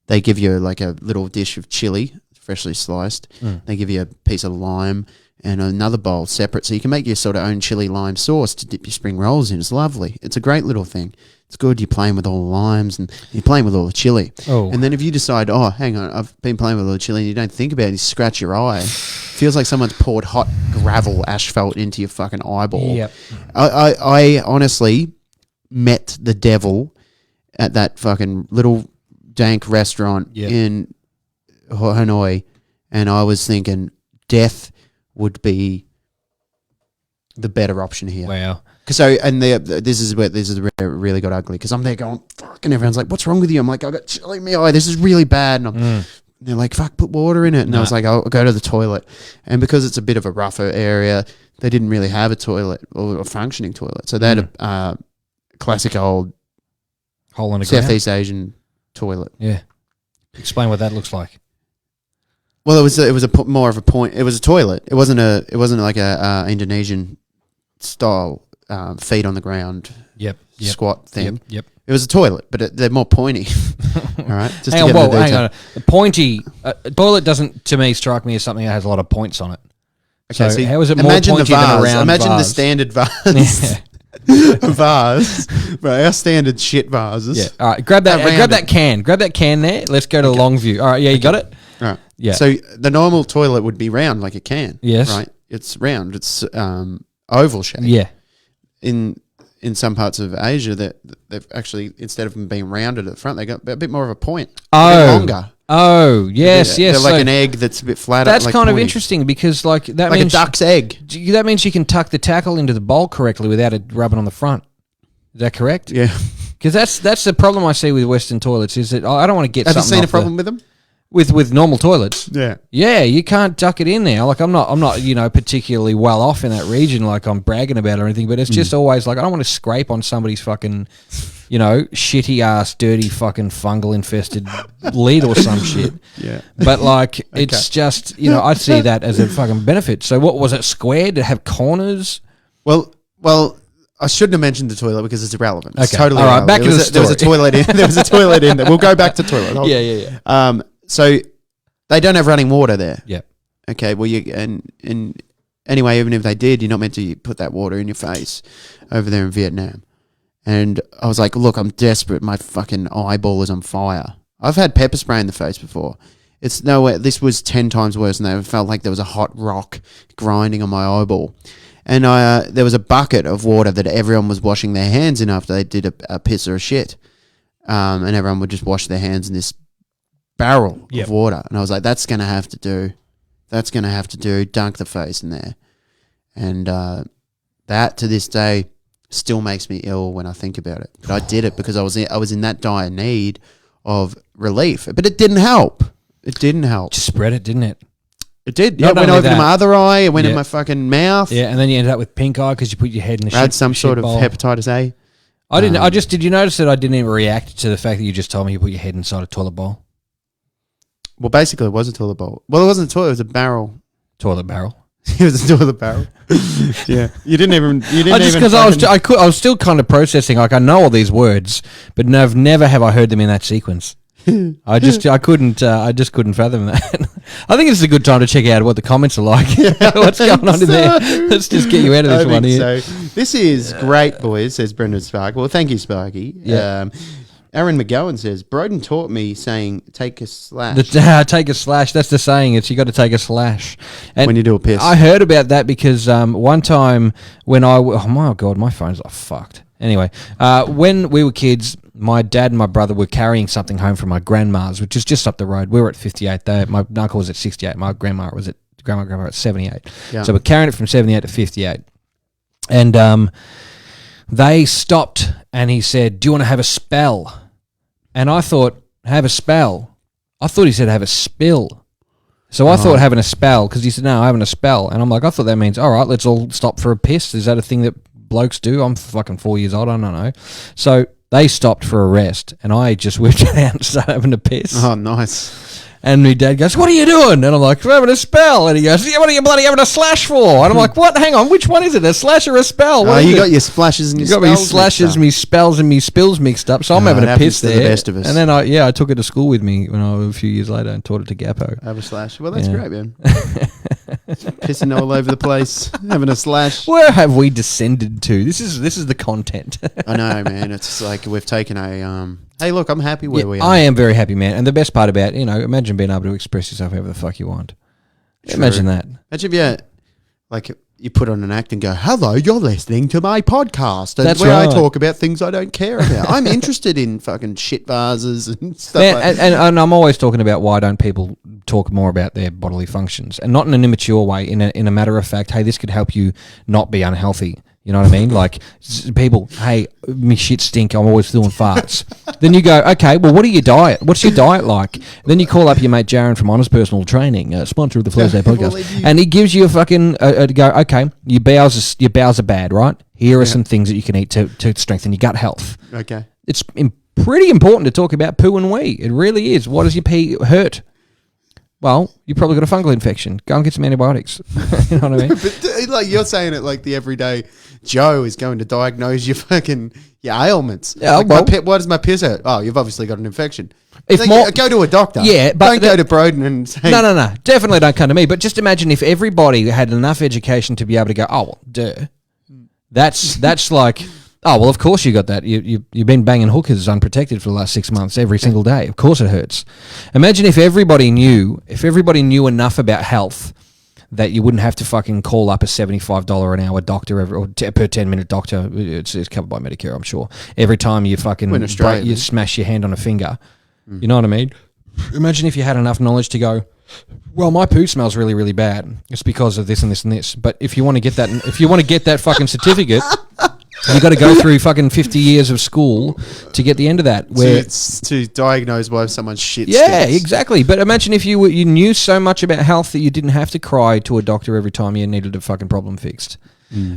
they give you like a little dish of chili, freshly sliced. They give you a piece of lime and another bowl separate, so you can make your sort of own chili lime sauce to dip your spring rolls in. It's lovely. It's a great little thing. It's good. You're playing with all the limes and you're playing with all the chili. Oh. And then if you decide, hang on, I've been playing with all the chili, and you don't think about it, you scratch your eye. Feels like someone's poured hot gravel asphalt into your fucking eyeball. Yep. I honestly met the devil at that fucking little dank restaurant in Hanoi, and I was thinking death would be the better option here. Wow. This is where it really got ugly, because I'm there going, fucking everyone's like, what's wrong with you? I'm like, I got chili in my eye. This is really bad. And they're like, fuck, put water in it. And I was like, I'll go to the toilet. And because it's a bit of a rougher area, they didn't really have a toilet or a functioning toilet. So they had a classic old hole in the ground. Southeast Asian toilet. Yeah. Explain what that looks like. Well, it was more of a point. It was a toilet. It wasn't like a Indonesian style feet on the ground. Yep. Squat thing. Yep. It was a toilet, but they're more pointy. All right. Just hang on. The pointy toilet doesn't, to me, strike me as something that has a lot of points on it. Okay, so how is it more imagine pointy the vase. than a round Imagine vase? the standard vase. Vase, right? Our standard shit vases. Yeah. All right. Grab that can. Grab that can there. Let's go to long view. All right. Yeah, you got it. All right. Yeah. So the normal toilet would be round like a can. Yes. Right. It's round. It's oval shape. Yeah. In some parts of Asia, that they've actually, instead of them being rounded at the front, they got a bit more of a point. Oh. A bit longer. Oh, yes. They're like an egg that's a bit flatter. That's like kind pointy. of interesting, because that like means a duck's egg. That means you can tuck the tackle into the bowl correctly without it rubbing on the front. Is that correct? Yeah. Because that's the problem I see with Western toilets, is that I don't want to get Have you something seen a off problem with them? with normal toilets. Yeah. Yeah, you can't duck it in there. Like I'm not particularly well off in that region, like I'm bragging about or anything, but it's just always like I don't want to scrape on somebody's fucking, shitty ass, dirty fucking fungal infested lid or some shit. Yeah. But like it's just, I'd see that as a fucking benefit. So what was it, square? Did it have corners? Well, I shouldn't have mentioned the toilet because it's irrelevant. It's Okay. totally All right, irrelevant. back to the There was a toilet in. There was a toilet in there. We'll go back to toilet. Yeah. So they don't have running water there. Yeah. Okay. Well, and anyway, even if they did, you're not meant to put that water in your face over there in Vietnam. And I was like, look, I'm desperate. My fucking eyeball is on fire. I've had pepper spray in the face before. It's nowhere. This was 10 times worse than that. It felt like there was a hot rock grinding on my eyeball. And there was a bucket of water that everyone was washing their hands in after they did a piss or a shit. And everyone would just wash their hands in this barrel of water. And I was like, that's going to have to do. That's going to have to do. Dunk the face in there. And that, to this day, still makes me ill when I think about it. But I did it because I was in that dire need of relief. But it didn't help. It didn't help. Just spread it, didn't it? It did. Yeah, it went over to my other eye. It went in my fucking mouth. Yeah, and then you ended up with pink eye because you put your head in the shit. I had some sort of bowl. hepatitis A. I didn't. Did you notice that I didn't even react to the fact that you just told me you put your head inside a toilet bowl? Well, basically, it was a toilet bowl. Well, it wasn't a toilet. It was a barrel. Toilet barrel. It was a toilet barrel. Yeah, you didn't even. Because I was still kind of processing. Like, I know all these words, but never have I heard them in that sequence. I just couldn't fathom that. I think it's a good time to check out what the comments are like. What's going on in there? Let's just get you out of this one here. So. This is great, boys, says Brendan Spark. Well, thank you, Sparky. Yeah. Aaron McGowan says, Broden taught me saying, take a slash. Take a slash. That's the saying. It's you got to take a slash. And when you do a piss. I heard about that because one time when oh my God, my phone's like fucked. Anyway, when we were kids, my dad and my brother were carrying something home from my grandma's, which is just up the road. We were at 58. My uncle was at 68. My grandma was at 78. Yeah. So we're carrying it from 78 to 58. And they stopped and he said, do you want to have a spell? And I thought, have a spell? I thought he said have a spill. So I thought having a spell, because he said, no, having a spell. And I'm like, I thought that means, all right, let's all stop for a piss. Is that a thing that blokes do? I'm fucking 4 years old. I don't know. So they stopped for a rest, and I just whipped out and started having a piss. Oh, nice. And my dad goes, what are you doing? And I'm like, we're having a spell. And he goes, yeah, what are you bloody having a slash for? And I'm like, what? Hang on, which one is it? A slash or a spell? What you got your splashes and your spells. You got me slashes, me spells, and me spills mixed up. So I'm having a piss there. To the best of us. And then I took it to school with me when I was a few years later and taught it to Gappo. Have a slash. Well, that's great, man. Pissing all over the place, having a slash. Where have we descended to? This is the content. I know, man. It's like we've taken a hey, look, I'm happy where we are. I am very happy, man. And the best part about, imagine being able to express yourself however the fuck you want. True. Imagine that. Imagine if you put on an act and go, hello, you're listening to my podcast. And That's where right. I talk about things I don't care about. I'm interested in fucking shit vases and stuff Man, like that. and I'm always talking about why don't people talk more about their bodily functions, and not in an immature way, in a matter of fact, hey, this could help you not be unhealthy. You know what I mean? Like, people, hey, me shit stink, I'm always doing farts. Then you go, okay, well, what are your diet? What's your diet like? Then you call up your mate Jaron from Honest Personal Training, sponsor of the Thursday podcast, and he gives you a fucking, go, okay, your bowels are bad, right? Here are some things that you can eat to strengthen your gut health. Okay. It's pretty important to talk about poo and wee. It really is. What does your pee hurt? Well, you probably got a fungal infection. Go and get some antibiotics. You know what I mean? But like you're saying it like the everyday Joe is going to diagnose your ailments. Yeah, like well, why does my piss hurt? Oh, you've obviously got an infection. If more, go to a doctor. Yeah, but don't go to Broden and say no. Definitely don't come to me. But just imagine if everybody had enough education to be able to go, oh well, duh. That's like, oh well, of course you got that. You've been banging hookers unprotected for the last 6 months every single day. Of course it hurts. Imagine if everybody knew enough about health that you wouldn't have to fucking call up a $75 an hour doctor per 10-minute doctor. It's covered by Medicare, I'm sure. Every time you fucking you smash your hand on a finger. You know what I mean? Imagine if you had enough knowledge to go, well, my poo smells really, really bad. It's because of this and this and this. But if you want to get that fucking certificate, you got to go through fucking 50 years of school to get the end of that. Where to diagnose why someone's shit. Yeah, stinks. exactly. But imagine if you knew so much about health that you didn't have to cry to a doctor every time you needed a fucking problem fixed.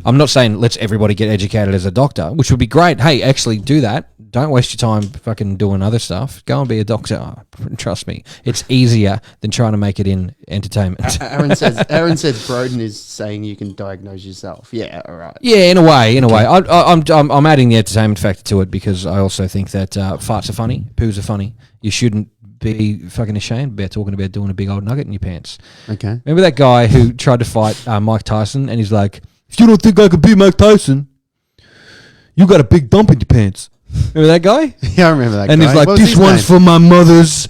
I'm not saying let's everybody get educated as a doctor, which would be great. Hey, actually do that. Don't waste your time fucking doing other stuff. Go and be a doctor. Oh, trust me, it's easier than trying to make it in entertainment. Aaron says Broden is saying you can diagnose yourself. Yeah, all right. Yeah, in a way. I'm adding the entertainment factor to it because I also think that farts are funny, poos are funny. You shouldn't be fucking ashamed about talking about doing a big old nugget in your pants. Okay. Remember that guy who tried to fight Mike Tyson, and he's like, "If you don't think I could beat Mike Tyson, you got a big dump in your pants." Remember that guy? Yeah, I remember that And guy. he's like, What was "This his one's name? for my mothers,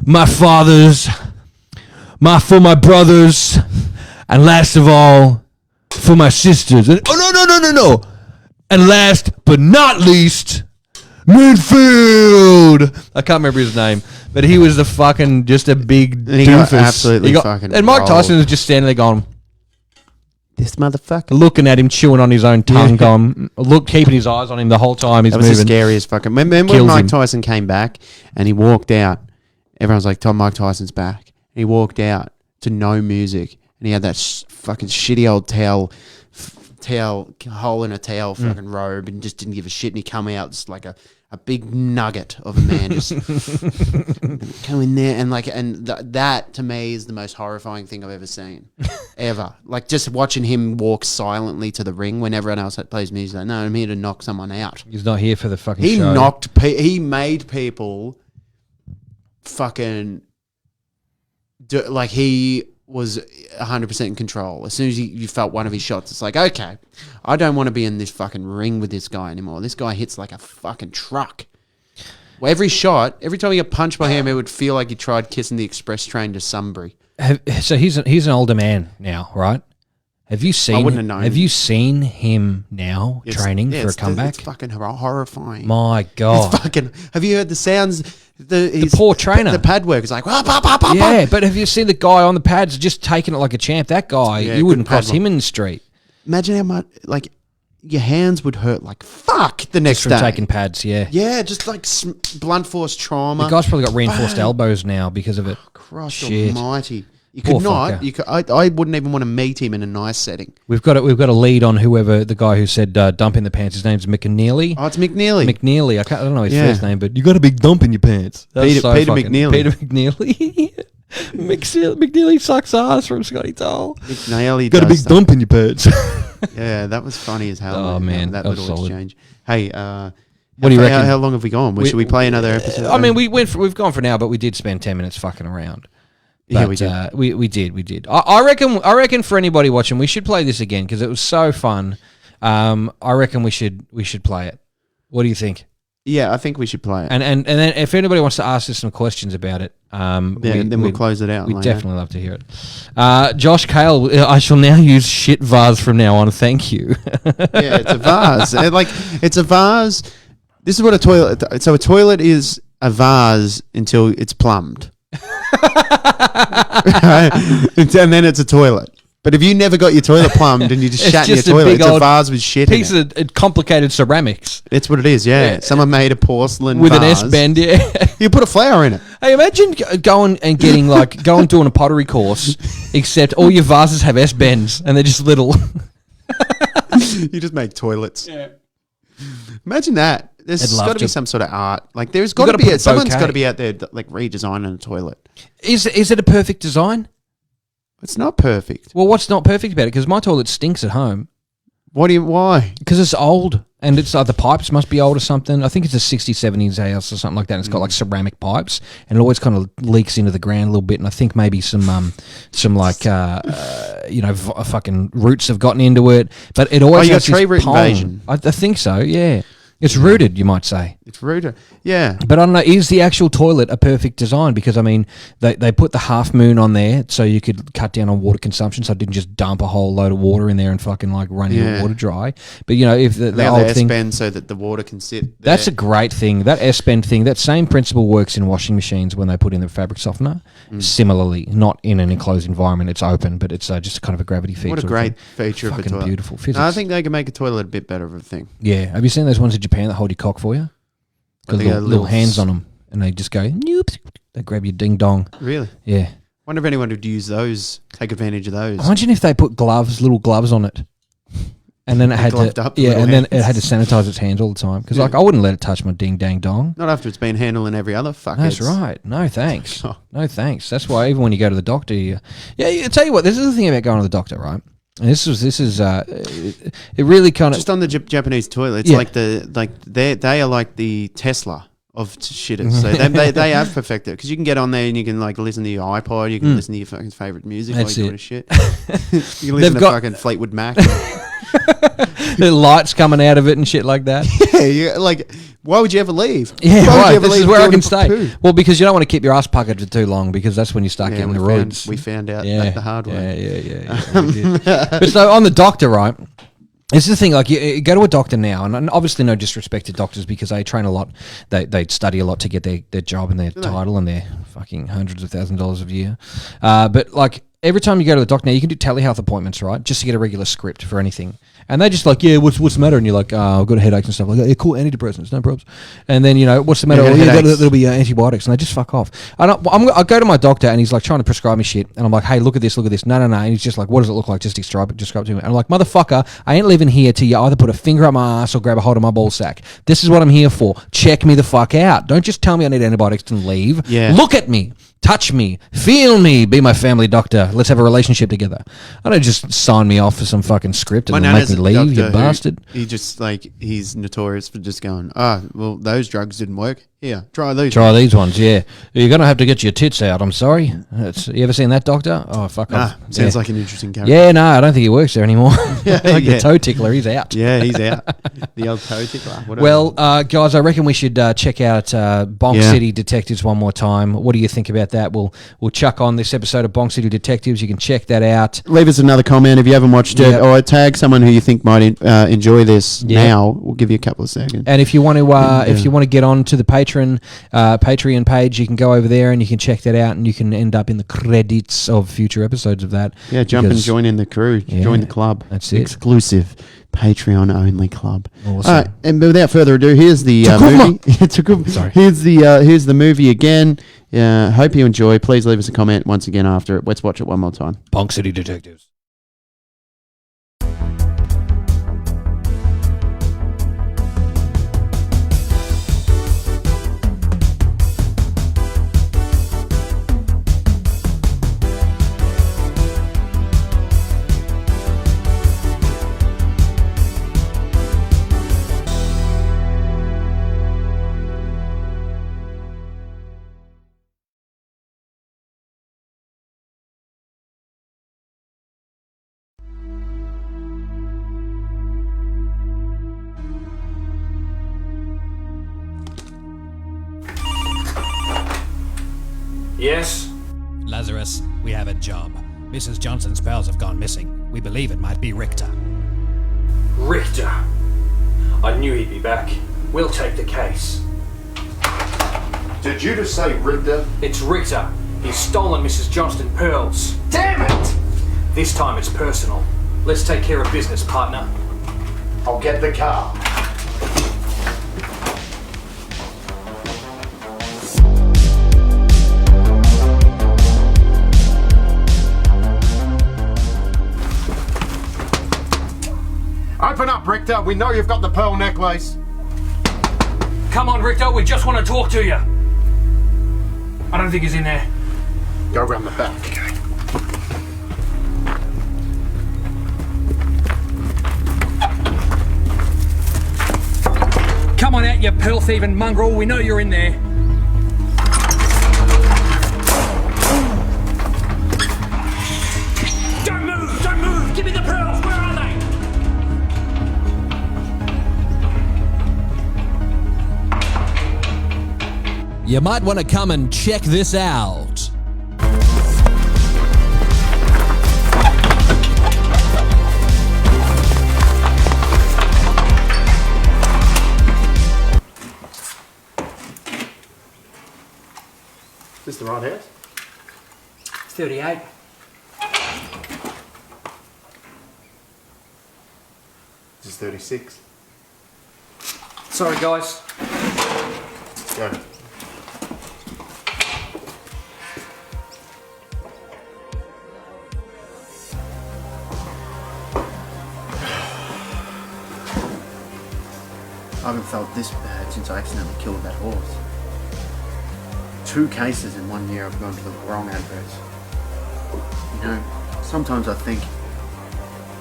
my fathers, for my brothers, and last of all, for my sisters." And, no. And last but not least, midfield. I can't remember his name, but he was the fucking just a big And he got doofus. absolutely fucking And Mike rolled. Tyson was just standing there going, This motherfucker. looking at him, chewing on his own tongue, going, keeping his eyes on him the whole time he's That was the moving. scariest fucking. Remember when Kills Mike him. Tyson came back and he walked out? Everyone's like, "Tom, Mike Tyson's back." And he walked out to no music, and he had that fucking shitty old towel, hole in a towel, fucking robe, and just didn't give a shit. And he come out just like a big nugget of a man, just come in there and that to me is the most horrifying thing I've ever seen, ever. Like just watching him walk silently to the ring when everyone else plays music. Like, no, I'm here to knock someone out. He's not here for the fucking He show. he made people fucking like he was 100% in control. As soon as you felt one of his shots, it's like, okay, I don't want to be in this fucking ring with this guy anymore. This guy hits like a fucking truck. Well, every time he got punched by him, it would feel like he tried kissing the express train to Sunbury. So he's an older man now, right? Have you seen? wouldn't have known. Have you seen him now training for a comeback? It's fucking horrifying. My God! It's fucking. Have you heard the sounds? The poor trainer. The pad work is like, Yeah, but have you seen the guy on the pads just taking it like a champ? That guy, Yeah, you wouldn't couldn't cross pad him in the street Imagine how much like your hands would hurt like fuck the next just from day. taking pads. Yeah, Yeah, just like blunt force trauma. the guy's probably got reinforced Bang. elbows now because of it. Christ Shit. almighty. You Poor could not. fucker. You could, I wouldn't even want to meet him in a nice setting. We've got a lead on whoever the guy who said dump in the pants. His name's McNeely. Oh, it's McNeely. McNeely. I don't know his Yeah. first name, but you got a big dump in your pants. That's Peter fucking- McNeely. Peter McNeely. McNeely sucks ass from Scotty Toll. McNeely Got a does big stuff. dump in your pants. Yeah, that was funny as hell. Oh, man, that that was little solid. exchange. Hey, What do you reckon? How long have we gone? Should we play another episode? I mean, we've gone for now, but we did spend 10 minutes fucking around. Yeah, But, we did. we did. I reckon for anybody watching, we should play this again because it was so fun. I reckon we should play it. What do you think? Yeah, I think we should play it. And then if anybody wants to ask us some questions about it, then we'll close it out. We'd later. definitely love to hear it. Josh Cale, I shall now use shit vase from now on. Thank you. Yeah, it's a vase. It's a vase. This is what a toilet. So a toilet is a vase until it's plumbed, right? And then it's a toilet. But if you never got your toilet plumbed and you just It's shat in your just a toilet, big it's a old vase with shit in Piece it. of complicated ceramics That's what it is. Yeah, someone made a porcelain with an vase. S bend. Yeah. You put a flower in it. Hey, imagine going and getting doing a pottery course, except all your vases have S bends and they're just little. You just make toilets. Yeah. Imagine that. There's I'd love got to be to. some sort of art. Like there's got gotta to be put someone's bouquet. got to be out there like redesigning a toilet. Is it a perfect design? It's not perfect. Well, what's not perfect about it? Because my toilet stinks at home. Why? Because it's old and it's the pipes must be old or something. I think it's a 60s, 70s house or something like that. And it's got like ceramic pipes and it always kind of leaks into the ground a little bit. And I think maybe some fucking roots have gotten into it. But it always you has got tree this root pong. invasion. I think so. Yeah, it's rooted, you might say. It's ruder. Yeah. But I don't know, is the actual toilet a perfect design? Because, I mean, they put the half moon on there so you could cut down on water consumption so it didn't just dump a whole load of water in there and fucking like run your water dry. But, you know, if the Allow old the thing... S-bend so that the water can sit there. That's a great thing. That S-bend thing, that same principle works in washing machines when they put in the fabric softener. Similarly, not in an enclosed environment, it's open, but it's just kind of a gravity feed. What a sort of great thing. feature of a Fucking toilet. beautiful physics. I think they can make a toilet a bit better of a thing. Yeah. Have you seen those ones in Japan that hold your cock for you? Got They got little little hands on them, and they just go, nope. They grab your ding dong. Really? Yeah. Wonder if anyone would use those, take advantage of those. Imagine if they put little gloves on it, and then it had gloved to, up yeah, little and then it hands. had to sanitize its hands all the time. Because like I wouldn't let it touch my ding dang dong. Not after it's been handling every other fuck. That's right. No thanks. Oh. No thanks. That's why even when you go to the doctor, I tell you what, this is the thing about going to the doctor, right? And this is it really kind of Just on the Japanese toilet, it's Yeah. like they are like the Tesla of shitters. So they have perfected because you can get on there and you can like listen to your iPod, you can listen to your fucking favorite music while That's you're doing it. shit. You can listen to fucking Fleetwood Mac. The lights coming out of it and shit like that. Yeah, like why would you ever leave? Yeah, Why would right. you ever This is leave where I doing can a stay. poo? Well, because you don't want to keep your ass puckered for too long because that's when you start getting the roids. We found out that the hard way. Yeah. We did. But so on the doctor, right? This is the thing, like you go to a doctor now, and obviously no disrespect to doctors because they train a lot, they study a lot to get their job and their title and their fucking hundreds of $1,000s a year. But like every time you go to the doctor now, you can do telehealth appointments, right? Just to get a regular script for anything. And they just like, yeah, what's the matter? And you're like, I've got headaches and stuff. Like, yeah, cool, antidepressants, no problems. And then, what's the matter? Yeah, There'll be antibiotics. And they just fuck off. I go to my doctor and he's like trying to prescribe me shit. And I'm like, hey, look at this. No. And he's just like, what does it look like? Just describe it to me. And I'm like, motherfucker, I ain't living here till you either put a finger up my ass or grab a hold of my ball sack. This is what I'm here for. Check me the fuck out. Don't just tell me I need antibiotics and leave. Yeah. Look at me. Touch me, feel me, be my family doctor. Let's have a relationship together. I don't just sign me off for some fucking script and then make me leave, you bastard. He's notorious for just going, well, those drugs didn't work. Here, try these. Try these ones, yeah. You're going to have to get your tits out, I'm sorry. You ever seen that doctor? Oh, fuck off. Sounds like an interesting character. Yeah, no, I don't think he works there anymore. The toe tickler, he's out. Yeah, he's out. The old toe tickler. Whatever. Well, guys, I reckon we should check out Bonk City Detectives one more time. What do you think about that? We'll chuck on this episode of Bonk City Detectives. You can check that out. Leave us another comment if you haven't watched it, or tag someone who you think might enjoy this now. We'll give you a couple of seconds. And if you want to, get on to the Patreon page, you can go over there and you can check that out, and you can end up in the credits of future episodes of that. Yeah, jump and join in the crew. Join the club. That's it. Exclusive Patreon only club. Awesome. All right, and without further ado, here's the movie. Sorry. Here's the movie again. Hope you enjoy. Please leave us a comment once again after it. Let's watch it one more time. Bonk City Detectives. Yes? Lazarus, we have a job. Mrs. Johnson's pearls have gone missing. We believe it might be Richter. Richter. I knew he'd be back. We'll take the case. Did you just say Richter? It's Richter. He's stolen Mrs. Johnston pearls. Damn it! This time it's personal. Let's take care of business, partner. I'll get the car. Open up, Richter. We know you've got the pearl necklace. Come on, Richter. We just want to talk to you. I don't think he's in there. Go around the back. Come on out, you pearl thieving mongrel. We know you're in there. Don't move! Don't move! Give me the pearls! Where are they? You might want to come and check this out. Is this the right house? 38. This is 36. Sorry, guys. Go. I haven't felt this bad since I accidentally killed that horse. 2 cases in 1 year. I've gone to the wrong address. You know, sometimes I think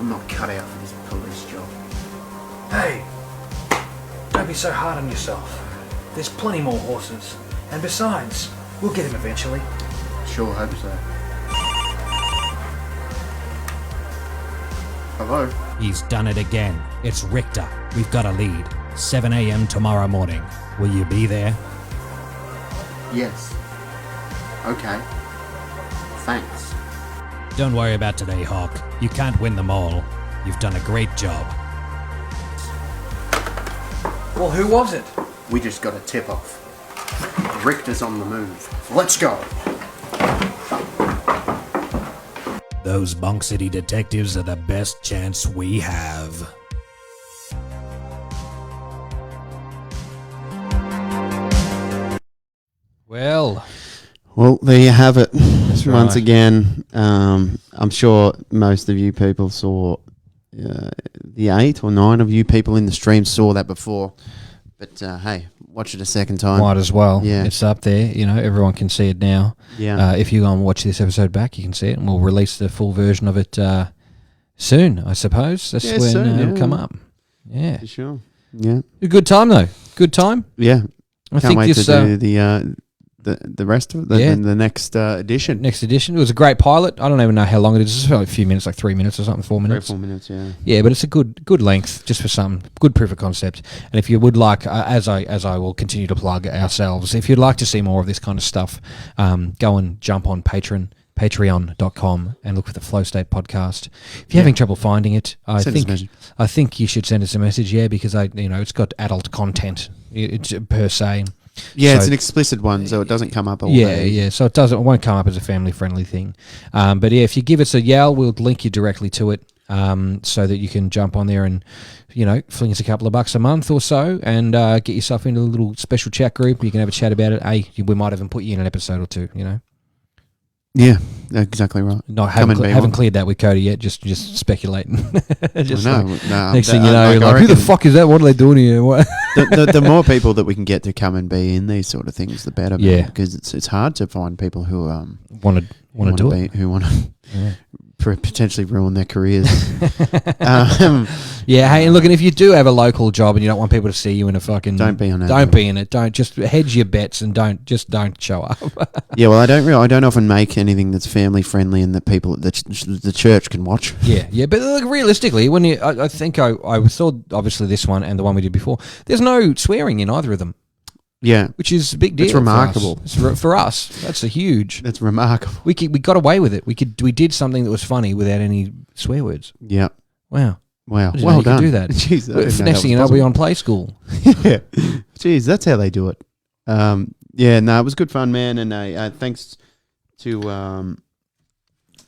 I'm not cut out for this police job. Hey, don't be so hard on yourself. There's plenty more horses. And besides, we'll get him eventually. Sure hope so. Hello? He's done it again. It's Richter. We've got a lead. 7 a.m. tomorrow morning. Will you be there? Yes. Okay. Thanks. Don't worry about today, Hawk. You can't win them all. You've done a great job. Well, who was it? We just got a tip-off. Richter's on the move. Let's go. Those Bunk City detectives are the best chance we have. Well, there you have it. That's Once right. again, I'm sure most of you people saw, the 8 or 9 of you people in the stream saw that before. But hey, watch it a second time. might as well. Yeah. It's up there. You know, everyone can see it now. Yeah. If you go and watch this episode back, you can see it, and we'll release the full version of it soon, I suppose. That's Yeah, when soon, it'll yeah. come up. Yeah. For sure. Yeah. A good time, though. Good time. Yeah. I Can't think wait this to do the rest of it, Yeah. the next edition. next edition, it was a great pilot. I don't even know how long it is. It's like a few minutes, like 3 minutes or something, 4 3 or minutes. 4 minutes, yeah. Yeah, but it's a good length just for some good proof of concept. And if you would like, as I will continue to plug ourselves, if you'd like to see more of this kind of stuff, go and jump on patreon.com and look for the Flow State podcast. If you're having trouble finding it, I Send us a message. think you should send us a message. Yeah, because it's got adult content it's per se. Yeah, it's So- an explicit one, so it doesn't come up all Yeah, day. yeah. So it won't come up as a family friendly thing. But yeah, if you give us a yell, we'll link you directly to it, so that you can jump on there and, fling us a couple of bucks a month or so and get yourself into a little special chat group. You can have a chat about it. Hey, we might even put you in an episode or two. Yeah, exactly right. Not Come and be haven't one. cleared that with Cody yet. Just speculating. Just Well, like- no, next thing I- you know, like, you're I like, who the reckon fuck is that? What are they doing here? What? the more people that we can get to come and be in these sort of things, the better. Yeah. because it's hard to find people who Want to do it? who want to Yeah. potentially ruin their careers. Yeah, hey, and look, and if you do have a local job and you don't want people to see you in a fucking... Don't be on it. Don't be in it. Don't, just hedge your bets and don't show up. Yeah, well, I don't often make anything that's family friendly and that people at the church can watch. Yeah, but look, realistically, when I think I saw obviously this one and the one we did before, there's no swearing in either of them, Yeah, which is a big deal. It's remarkable. For us. That's a huge... that's remarkable. We got away with it. We did something that was funny without any swear words. Yeah, Wow. wow, I didn't know well you could done. do that. Jeez, I didn't know Next that thing you was know, we're possible. on Play School. Yeah, jeez, that's how they do it. Yeah, no, it was good fun, man, and thanks to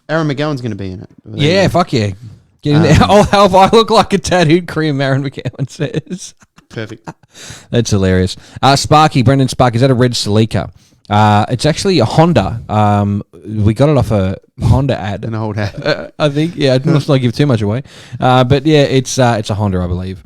Aaron McGowan's going to be in it. Yeah, fuck yeah. Get in there. I'll help. I look like a tattooed Korean Marin McGowan says. perfect. That's hilarious. Sparky, Brendan Sparky, is that a red Celica? It's actually a Honda. We got it off a Honda ad. An old hat. I think, yeah, let's not give too much away. But yeah, it's a Honda, I believe.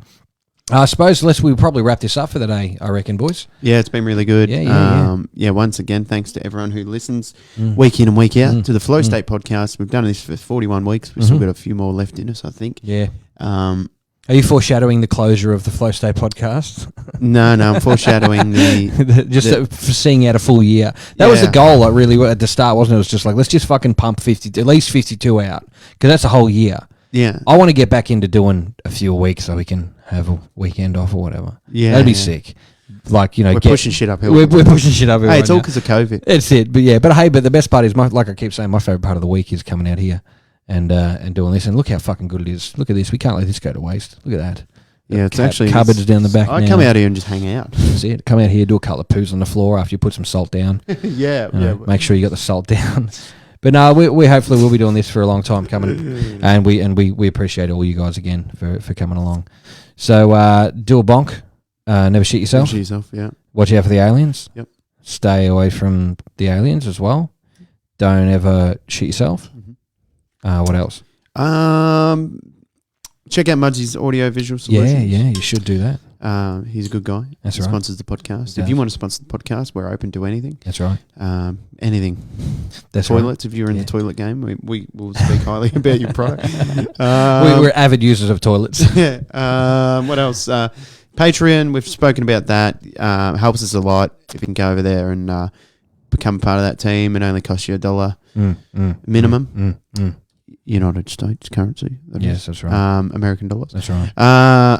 I suppose we'll probably wrap this up for the day, I reckon, boys. Yeah, it's been really good. Yeah. Yeah, once again, thanks to everyone who listens week in and week out to the Flow State podcast. We've done this for 41 weeks. We've still got a few more left in us, I think. Yeah. Are you foreshadowing the closure of the Flow State podcast? No, I'm foreshadowing For seeing out a full year. That was the Yeah. goal, like, really, at the start, wasn't it? It was just like, let's just fucking pump at least 52 out, because that's a whole year. Yeah. I want to get back into doing a few a week so we can have a weekend off or whatever. Yeah, That'd be yeah. sick. Like, We're pushing shit uphill. We're pushing shit uphill. Hey, it's right all now. because of COVID. That's it. But the best part is, like I keep saying, my favourite part of the week is coming out here and doing this. And look how fucking good it is. Look at this. We can't let this go to waste. Look at that. Yeah, it's actually cupboards down the back. I now. come out here and just hang out. That's it. Come out here, do a couple of poos on the floor after you put some salt down. Yeah, Make sure you got the salt down. But no, we hopefully will be doing this for a long time coming, and we appreciate all you guys again for coming along. So do a bonk, never shit yourself. Shit yourself, yeah. Watch out for the aliens. Yep. Stay away from the aliens as well. Don't ever shit yourself. What else? Check out Muddsy's audio visual Yeah, solutions. yeah, you should do that. He's a good guy. That's He right. sponsors the podcast. He If you does. want to sponsor the podcast, we're open to anything. That's right. Anything. That's Toilets, if you're in Yeah. the toilet game, we will speak highly about your product. right. We're avid users of toilets. Yeah. What else? Patreon, we've spoken about that. Helps us a lot if you can go over there and become part of that team. It only costs you $1 minimum. United States currency. Yes, that's right. American dollars. That's right.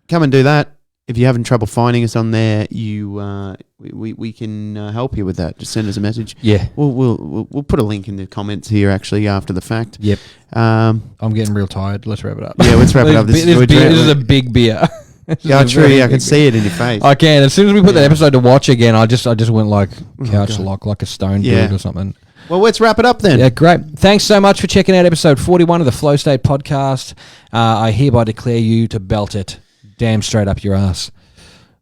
Come and do that. If you're having trouble finding us on there, we can help you with that. Just send us a message. Yeah. We'll put a link in the comments here actually after the fact. Yep. I'm getting real tired. Let's wrap it up. Yeah, let's wrap it up. This is a big beer. Yeah, true. I can see it in your face. I can. As soon as we put that episode to watch again, I just went like couch lock, like a stone dude or something. Well, let's wrap it up then. Yeah, great. Thanks so much for checking out episode 41 of the Flow State podcast. I hereby declare you to belt it damn straight up your ass.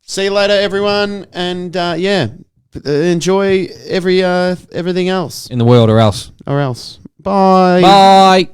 See you later, everyone, and enjoy everything else in the world, or else. Bye. Bye.